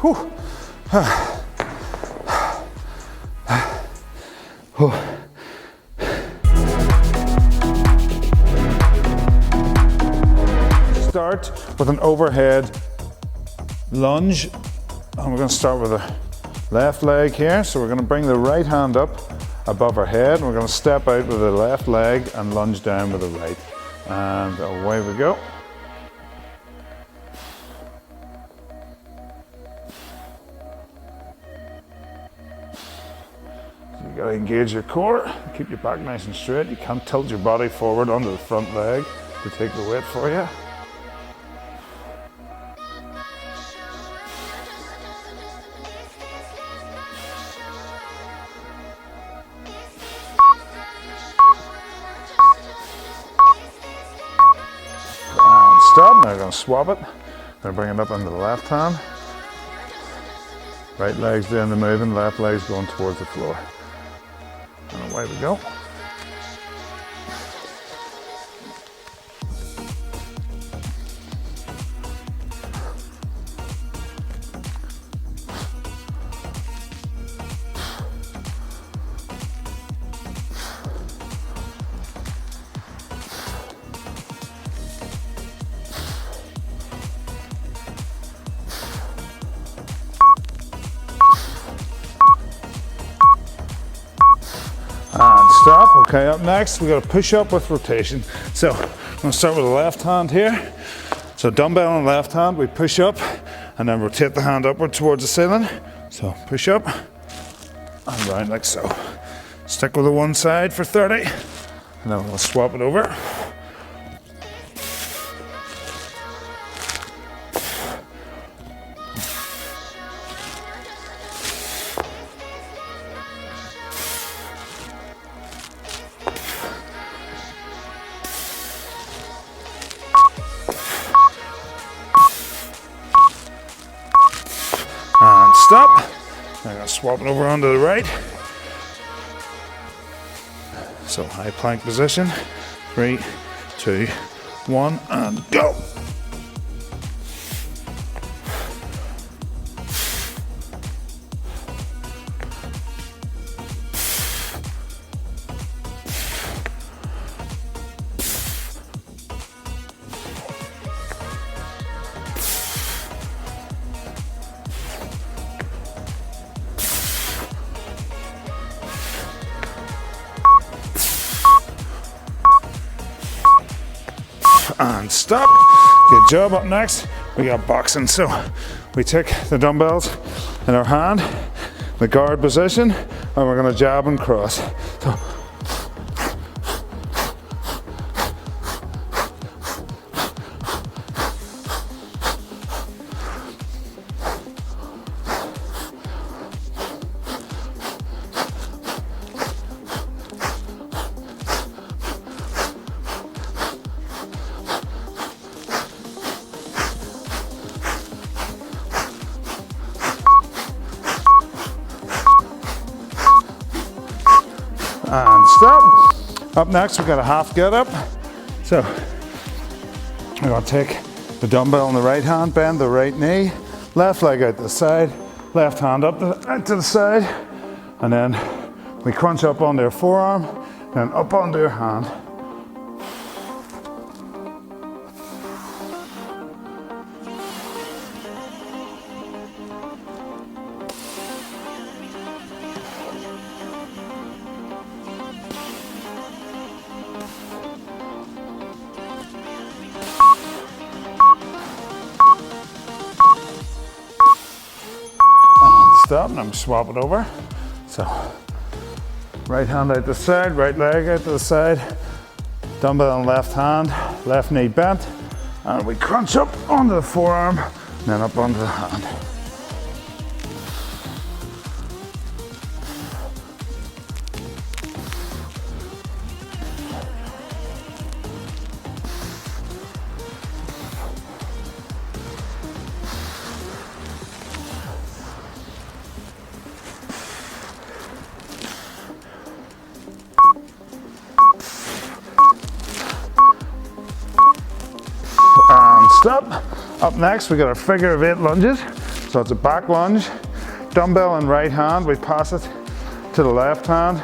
S1: Whew. Start with an overhead lunge, and we're going to start with the left leg here. So we're going to bring the right hand up above our head, and we're going to step out with the left leg and lunge down with the right. And away we go. So you got to engage your core, keep your back nice and straight. You can't tilt your body forward onto the front leg to take the weight for you. Stop. Now we're going to swap it. Going to bring it up into the left hand. Right leg's doing the moving, left leg's going towards the floor. And away we go. And stop. Okay, up next we got a push up with rotation. So I'm going to start with the left hand here. So dumbbell in the left hand, we push up and then rotate the hand upward towards the ceiling. So push up and round like so. Stick with the one side for 30 and then we'll swap it over. And stop. I'm going to swap it over onto the right. So high plank position. 3, 2, 1, and go. And stop. Good job. Up next, we got boxing. So we take the dumbbells in our hand, the guard position, and we're going to jab and cross. So, and stop. Up next, we've got a half get up. So we're going to take the dumbbell in the right hand, bend the right knee, left leg out to the side, left hand up to the side, and then we crunch up onto your forearm, then up onto your hand. Stop, and I'm swap it over. So right hand out the side, right leg out to the side, dumbbell in left hand, left knee bent, and we crunch up onto the forearm, and then up onto the hand. And stop. Up next, we got our figure of 8 lunges.
S2: So it's a back lunge, dumbbell in right hand, we pass it to the left hand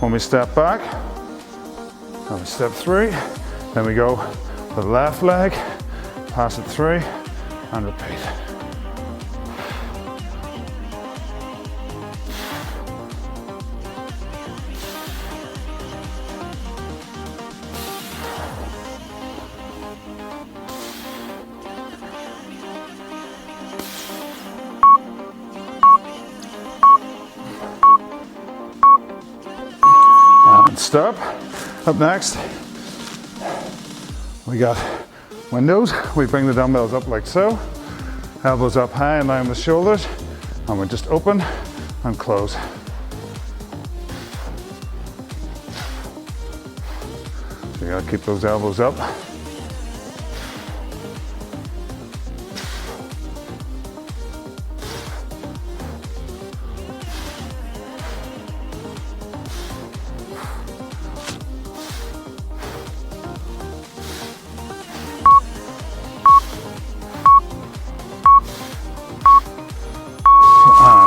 S2: when we step back, and we step through, then we go with the left leg, pass it through, and repeat. And stop. Up next, we got windows. We bring the dumbbells up like so, elbows up high in line with shoulders, and we just open and close. So you gotta keep those elbows up.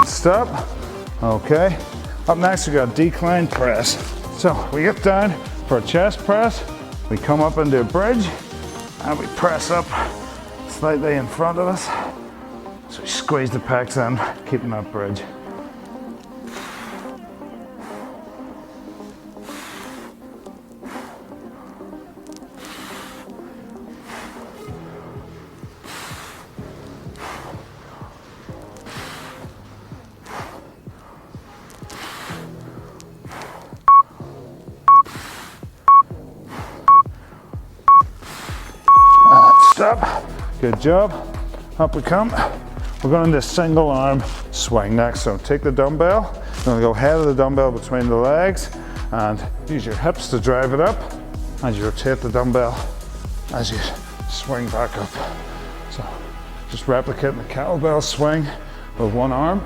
S2: Stop. Okay. Up next we got decline press. So we get down for a chest press. We come up into a bridge and we press up slightly in front of us. So we squeeze the pecs in, keeping that bridge. Stop. Good job. Up we come. We're going to single arm swing next. So take the dumbbell. You're going to go head of the dumbbell between the legs and use your hips to drive it up as you rotate the dumbbell as you swing back up. So just replicating the kettlebell swing with one arm.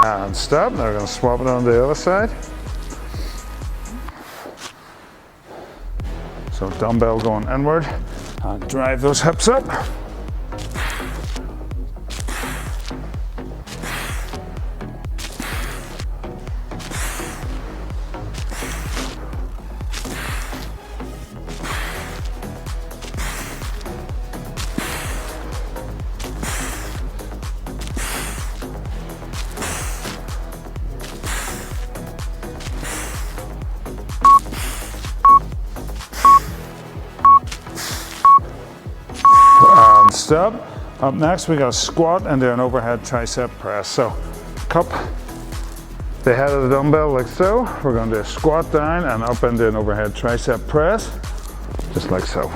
S2: And stop. Now we're going to swap it on the other side. So dumbbell going inward and drive those hips up. Stop. Up next we got a squat and then an overhead tricep press. So cup the head of the dumbbell like so. We're going to do a squat down and up into an overhead tricep press, just like so.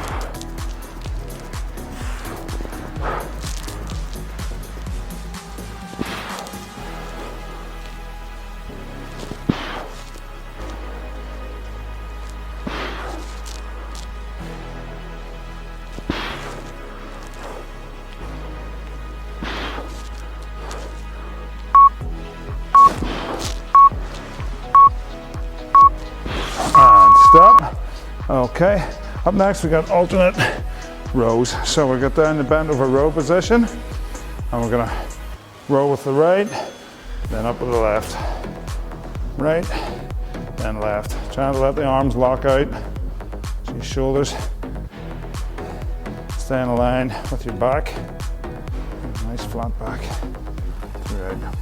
S2: Stop. Okay, up next we got alternate rows. So we got down the bent over row position and we're gonna row with the right, then up with the left. Right, then left. Trying to let the arms lock out. So your shoulders stay in line with your back. Nice flat back. Right.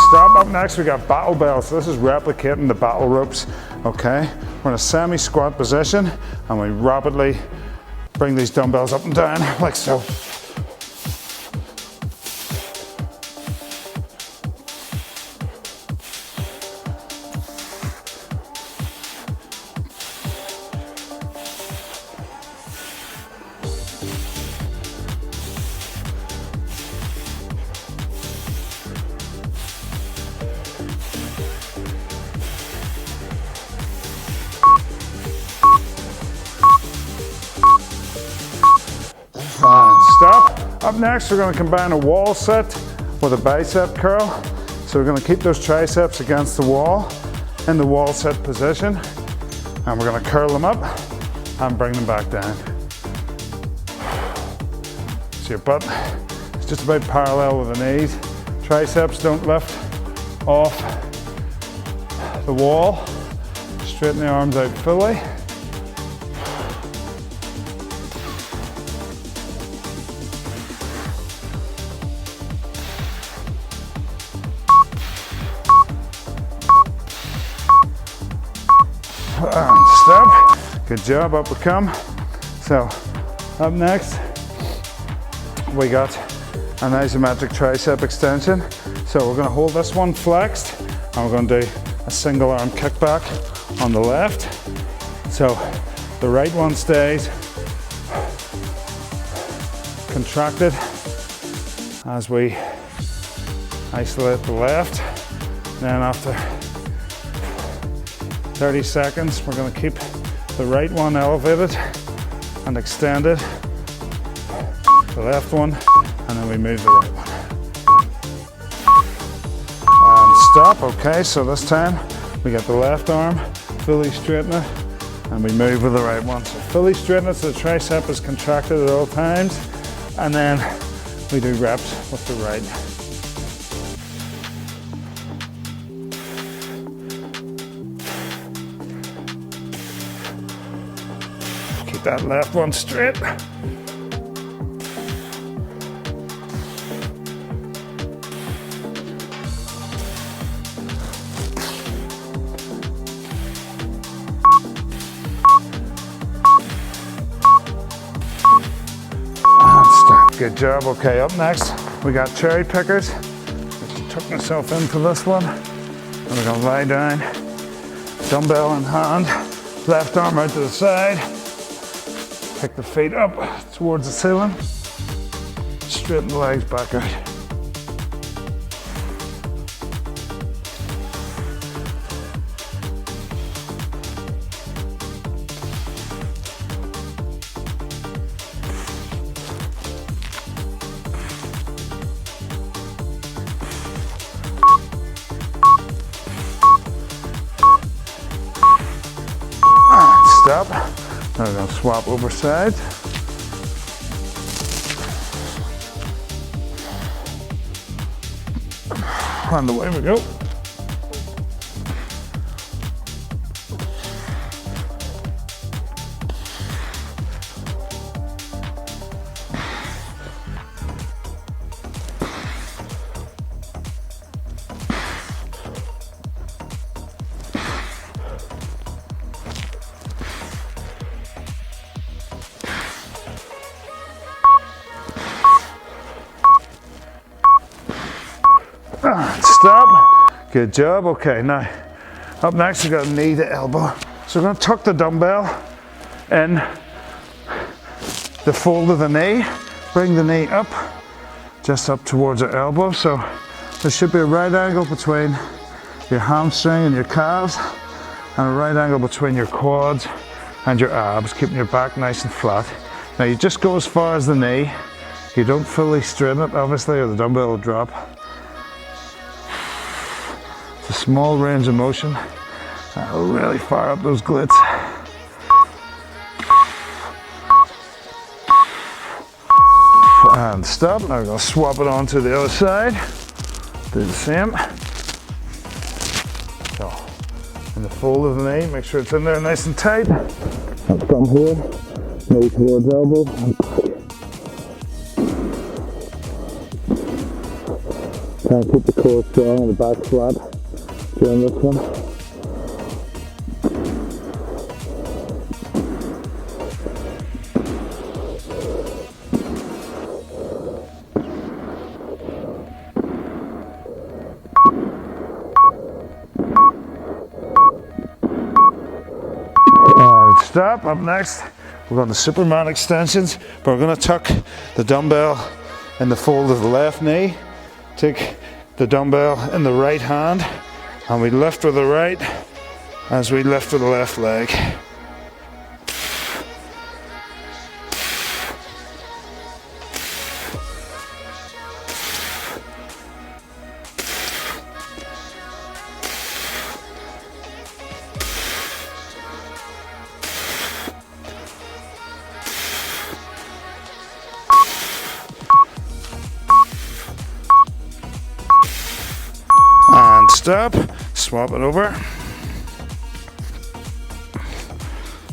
S2: Stop. Up next we got battle bells. This is replicating the battle ropes. Okay, we're in a semi-squat position and we rapidly bring these dumbbells up and down like so.
S1: Up next, we're going to combine a wall sit with a bicep curl. So we're going to keep those triceps against the wall in the wall sit position, and we're going to curl them up and bring them back down. So your butt is just about parallel with the knees. Triceps don't lift off the wall. Straighten the arms out fully. And stop. Good job, up we come. So up next, we got an isometric tricep extension. So we're going to hold this one flexed, and we're going to do a single arm kickback on the left. So the right one stays contracted as we isolate the left. Then after 30 seconds, we're going to keep the right one elevated and extended, the left one, and then we move the right one. And stop. Okay, so this time we get the left arm, fully straighten it, and we move with the right one. So fully straighten it so the tricep is contracted at all times, and then we do reps with the right. Keep that left one straight. Good job. Okay, up next, we got cherry pickers. Just tuck myself into this one. And we're gonna lie down, dumbbell in hand, left arm out to the side. Pick the feet up towards the ceiling. Straighten the legs back out. Stop. Now we're going to swap over sides. And away we go. Stop. Good job. Okay, now up next we've got knee to elbow. So we're going to tuck the dumbbell in the fold of the knee, bring the knee up, just up towards our elbow. So there should be a right angle between your hamstring and your calves, and a right angle between your quads and your abs, keeping your back nice and flat. Now you just go as far as the knee. You don't fully straighten it, obviously, or the dumbbell will drop. It's a small range of motion that will really fire up those glutes. And stop. Now we're going to swap it on to the other side. Do the same. So, in the fold of the knee, make sure it's in there nice and tight. And from here, knee towards elbow, and back. Try and keep the core strong and the back flat during this one. Stop. Up next, we're going to Superman extensions, but we're going to tuck the dumbbell in the fold of the left knee. Take the dumbbell in the right hand, and we lift with the right as we lift with the left leg.
S2: stop, swap it over.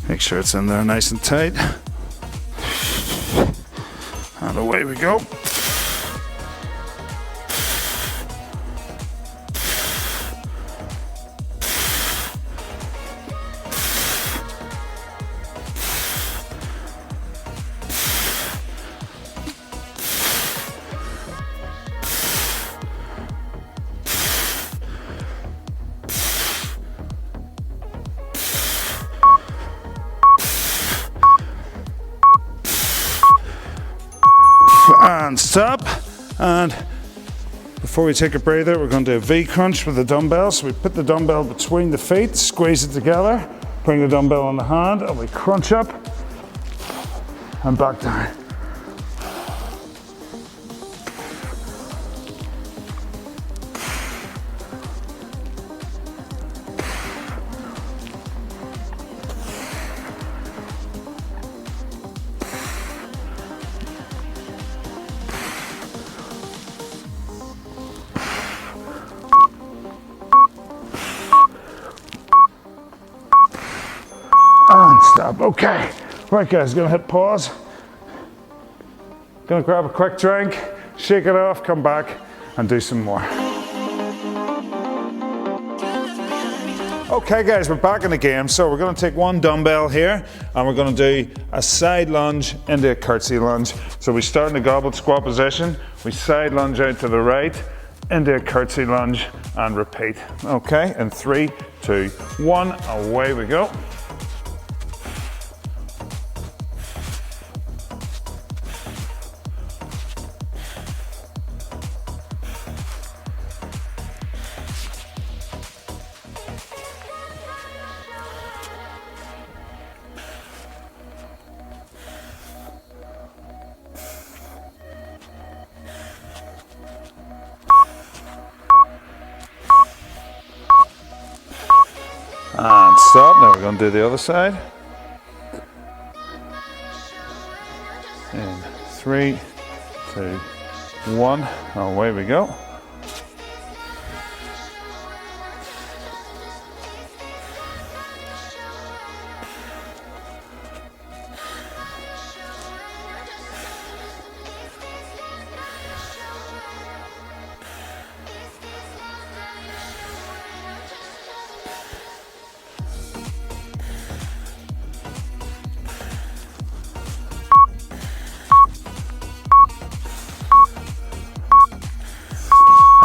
S2: Make sure it's in there nice and tight. And away we go. And stop. And before we take a breather, we're going to do a V crunch with the dumbbell. So we put the dumbbell between the feet, squeeze it together, bring the dumbbell on the hand, and we crunch up and back down. And stop. Okay. Right, guys, gonna hit pause. Gonna grab a quick drink, shake it off, come back, and do some more. Okay, guys, we're back in the game. So we're gonna take one dumbbell here, and we're gonna do a side lunge into a curtsy lunge. So we start in the goblet squat position, we side lunge out to the right, into a curtsy lunge, and repeat. Okay, in 3, 2, 1, away we go. And stop. Now we're going to do the other side. In 3, 2, 1, away we go.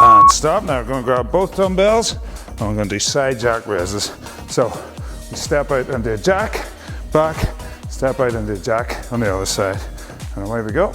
S2: And stop. Now we're going to grab both dumbbells and we're going to do side jack raises. So we step out into a jack, back, step out into a jack on the other side. And away we go.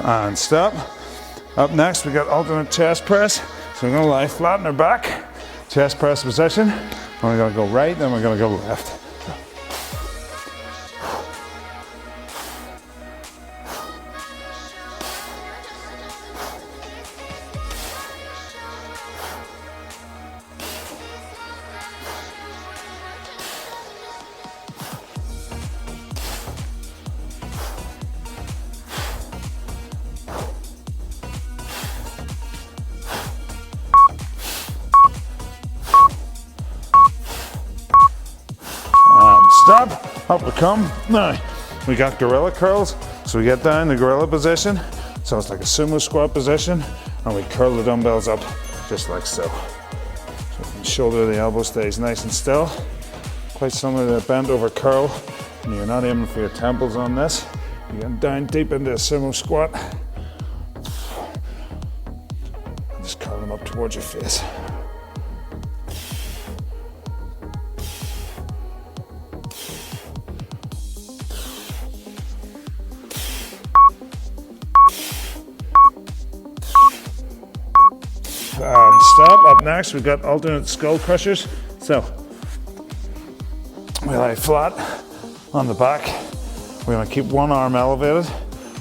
S2: And stop. Up next, we got alternate chest press. So we're going to lie flat on our back, chest press position. We're going to go right, then we're going to go left. Stop, up we come. Now, we got gorilla curls, so we get down the gorilla position, so it's like a sumo squat position, and we curl the dumbbells up just like so. So the shoulder of the elbow stays nice and still. Quite similar to a bent over curl, and you're not aiming for your temples on this. You're getting down deep into a sumo squat. And just curl them up towards your face. And stop. Up next, we've got alternate skull crushers. So we lie flat on the back. We're gonna keep one arm elevated.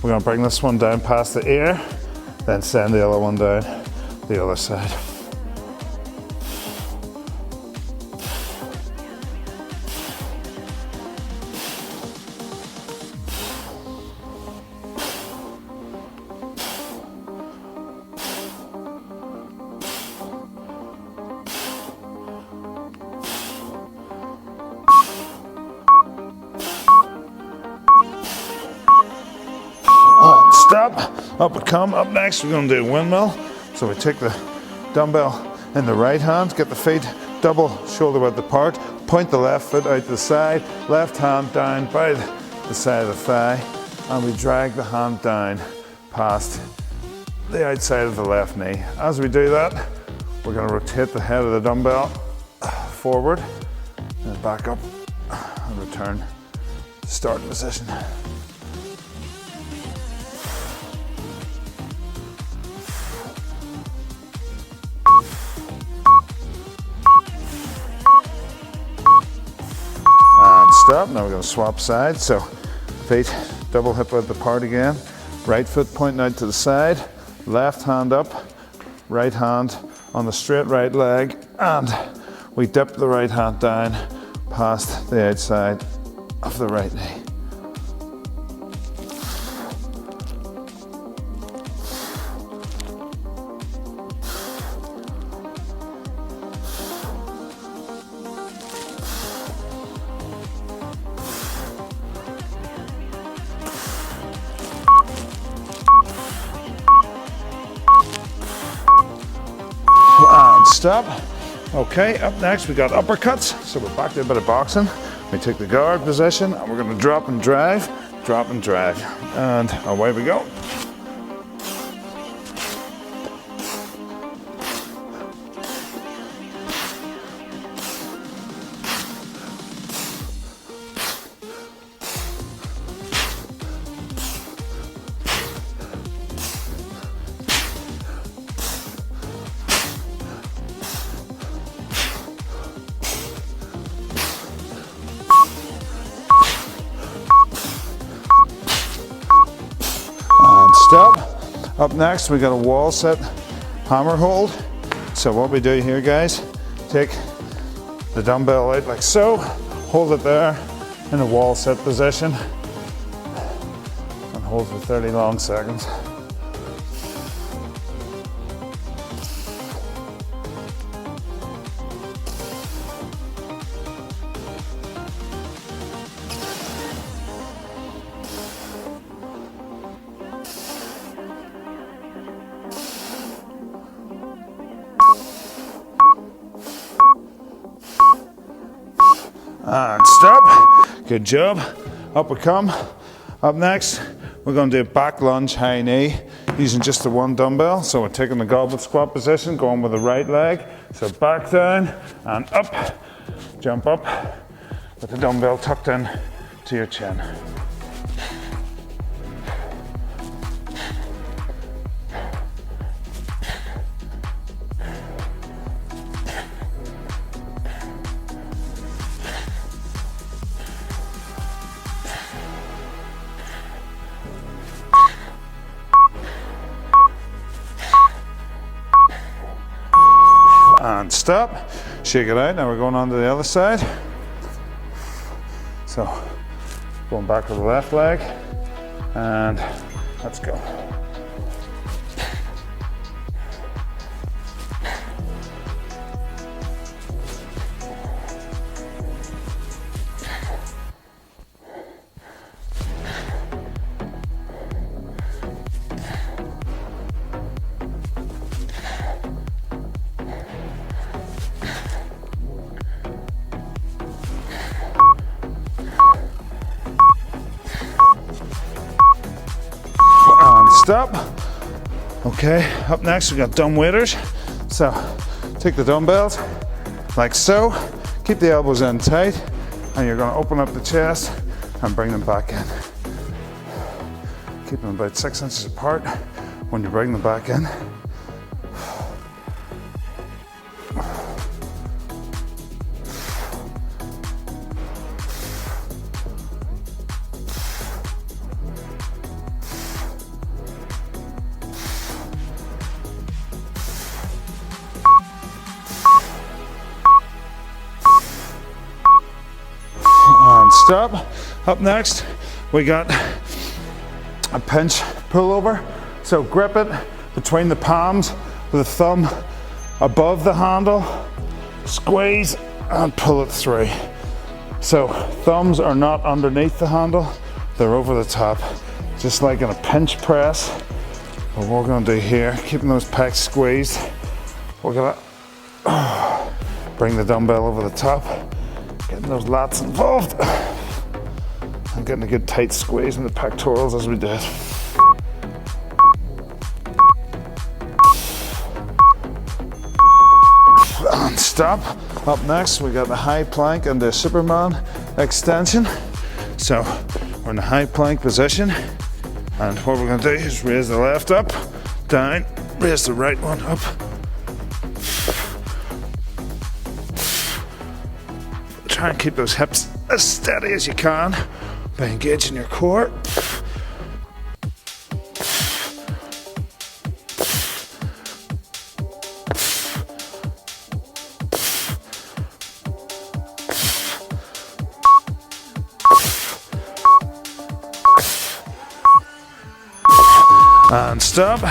S2: We're gonna bring this one down past the ear, then send the other one down the other side. Stop, up we come. Up next, we're gonna do a windmill. So we take the dumbbell in the right hand, get the feet double shoulder width apart, point the left foot out to the side, left hand down by the side of the thigh, and we drag the hand down past the outside of the left knee. As we do that, we're gonna rotate the head of the dumbbell forward and back up and return to starting position. Stop. Now we're going to swap sides. So feet double hip width apart again. Right foot pointing out to the side. Left hand up. Right hand on the straight right leg. And we dip the right hand down past the outside of the right knee. And stop. Okay, up next we got uppercuts. So we're back to a bit of boxing. We take the guard position and we're going to drop and drive, and away we go. Stop. Up next, we got a wall sit hammer hold. So what we do here, guys, take the dumbbell out like so, hold it there in a wall sit position, and hold for 30 long seconds. And stop. Good job. Up we come. Up next, we're going to do a back lunge high knee using just the one dumbbell. So we're taking the goblet squat position, going with the right leg. So back down and up. Jump up with the dumbbell tucked in to your chin. And stop, shake it out. Now we're going on to the other side. So going back to the left leg and let's go. Stop. Okay, up next we got dumb waiters. So take the dumbbells like so, keep the elbows in tight, and you're going to open up the chest and bring them back in. Keep them about 6 inches apart when you bring them back in. stop. Up next, we got a pinch pullover. So grip it between the palms with the thumb above the handle, squeeze and pull it through. So thumbs are not underneath the handle, they're over the top, just like in a pinch press. What we're gonna do here, keeping those pecs squeezed, we're gonna bring the dumbbell over the top, getting those lats involved, and getting a good tight squeeze in the pectorals as we do it. And stop. Up next, we got the high plank and the Superman extension. So we're in the high plank position, and what we're gonna do is raise the left up, down, raise the right one up. Try and keep those hips as steady as you can by engaging your core. And stop.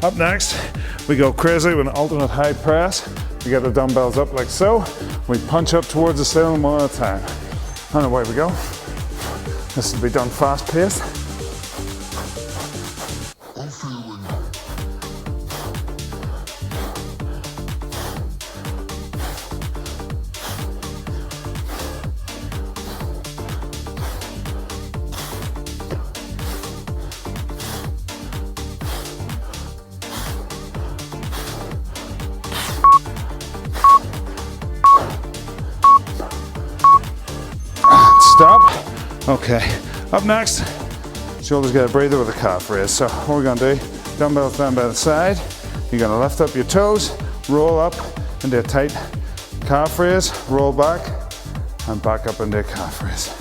S2: Up next, we go crazy with an alternate high press. We get the dumbbells up like so. We punch up towards the ceiling one at a time. And away we go. This will be done fast paced. Stop. Okay, up next, shoulders get a breather with a calf raise. So what we're gonna do, dumbbells down by the side, you're gonna lift up your toes, roll up into a tight calf raise, roll back, and back up into a calf raise.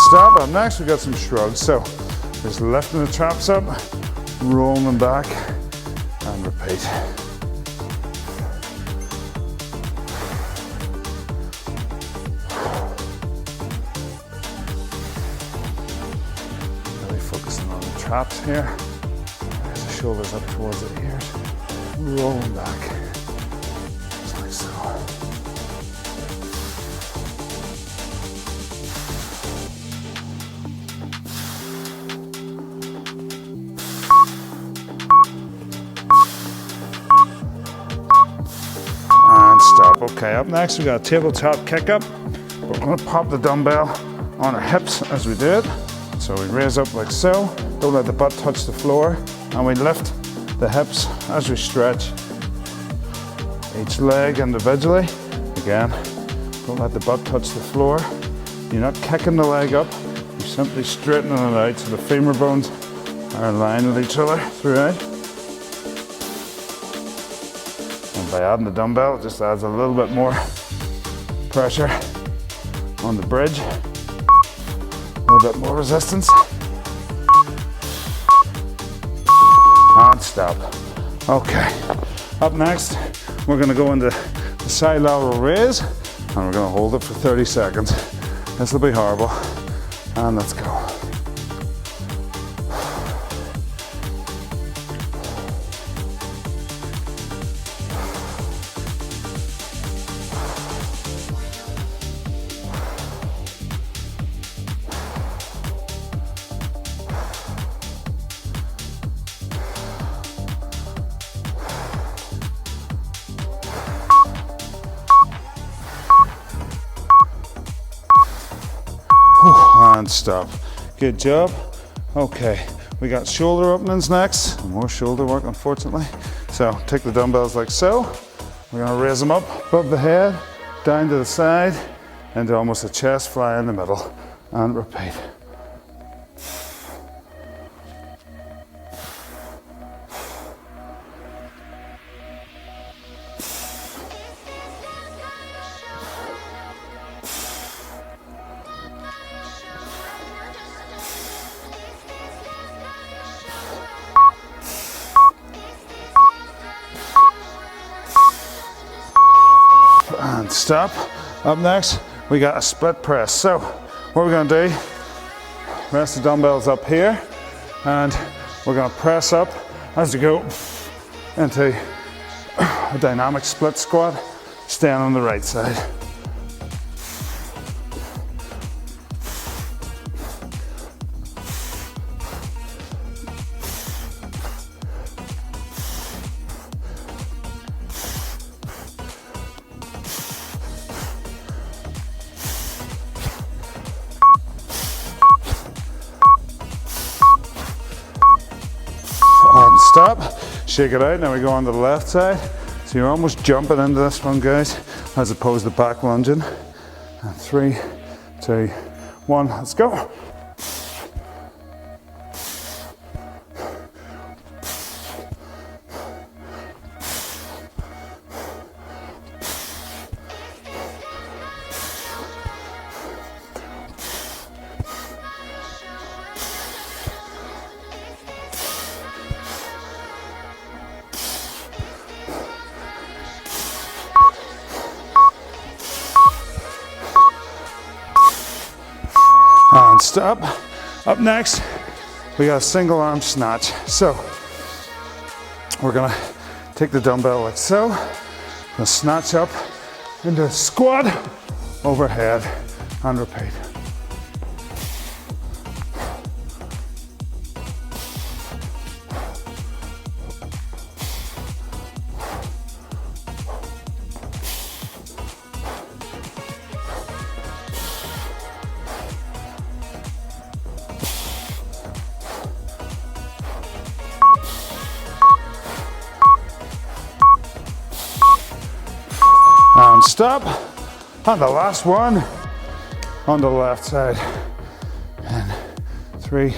S2: Stop. Up next, we got some shrugs. So just lifting the traps up, rolling them back, and repeat. Really focusing on the traps here. Raise the shoulders up towards the ears, rolling back, just like so. Stop. Okay, up next we got a tabletop kick up. We're going to pop the dumbbell on our hips as we do it. So we raise up like so, don't let the butt touch the floor, and we lift the hips as we stretch each leg individually. Again, don't let the butt touch the floor. You're not kicking the leg up, you're simply straightening it out so the femur bones are in line with each other throughout. By adding the dumbbell, it just adds a little bit more pressure on the bridge, a little bit more resistance, and stop. Okay, up next, we're gonna go into the side lateral raise, and we're gonna hold it for 30 seconds. This will be horrible, and let's go. And stop. Good job. Okay, we got shoulder openings next. More shoulder work, unfortunately. So take the dumbbells like so. We're gonna raise them up above the head, down to the side, into almost a chest fly in the middle. And repeat.
S1: stop. Up next, we got a split press. So what we're gonna do, rest the dumbbells up here, and we're gonna press up as we go into a dynamic split squat, staying on the right side. And stop, shake it out, now we go on to the left side. So you're almost jumping into this one, guys, as opposed to back lunging. And 3, 2, 1, let's go. And stop. Up next, we got a single arm snatch. So we're gonna take the dumbbell like so, gonna snatch up into a squat, overhead, and repeat. And stop. And the last one on the left side. And 3,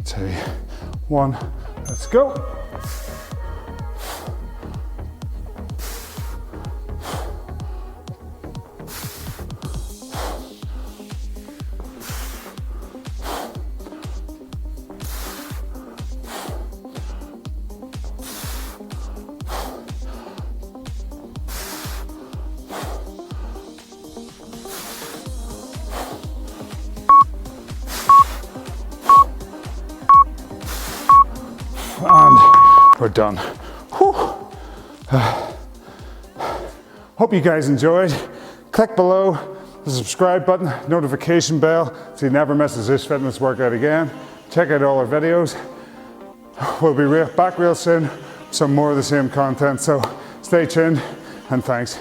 S1: 2, 1, let's go. And we're done. Hope you guys enjoyed. Click below the subscribe button, notification bell, so you never miss a Zeus Fitness workout again. Check out all our videos. We'll be back real soon, some more of the same content, so stay tuned and thanks.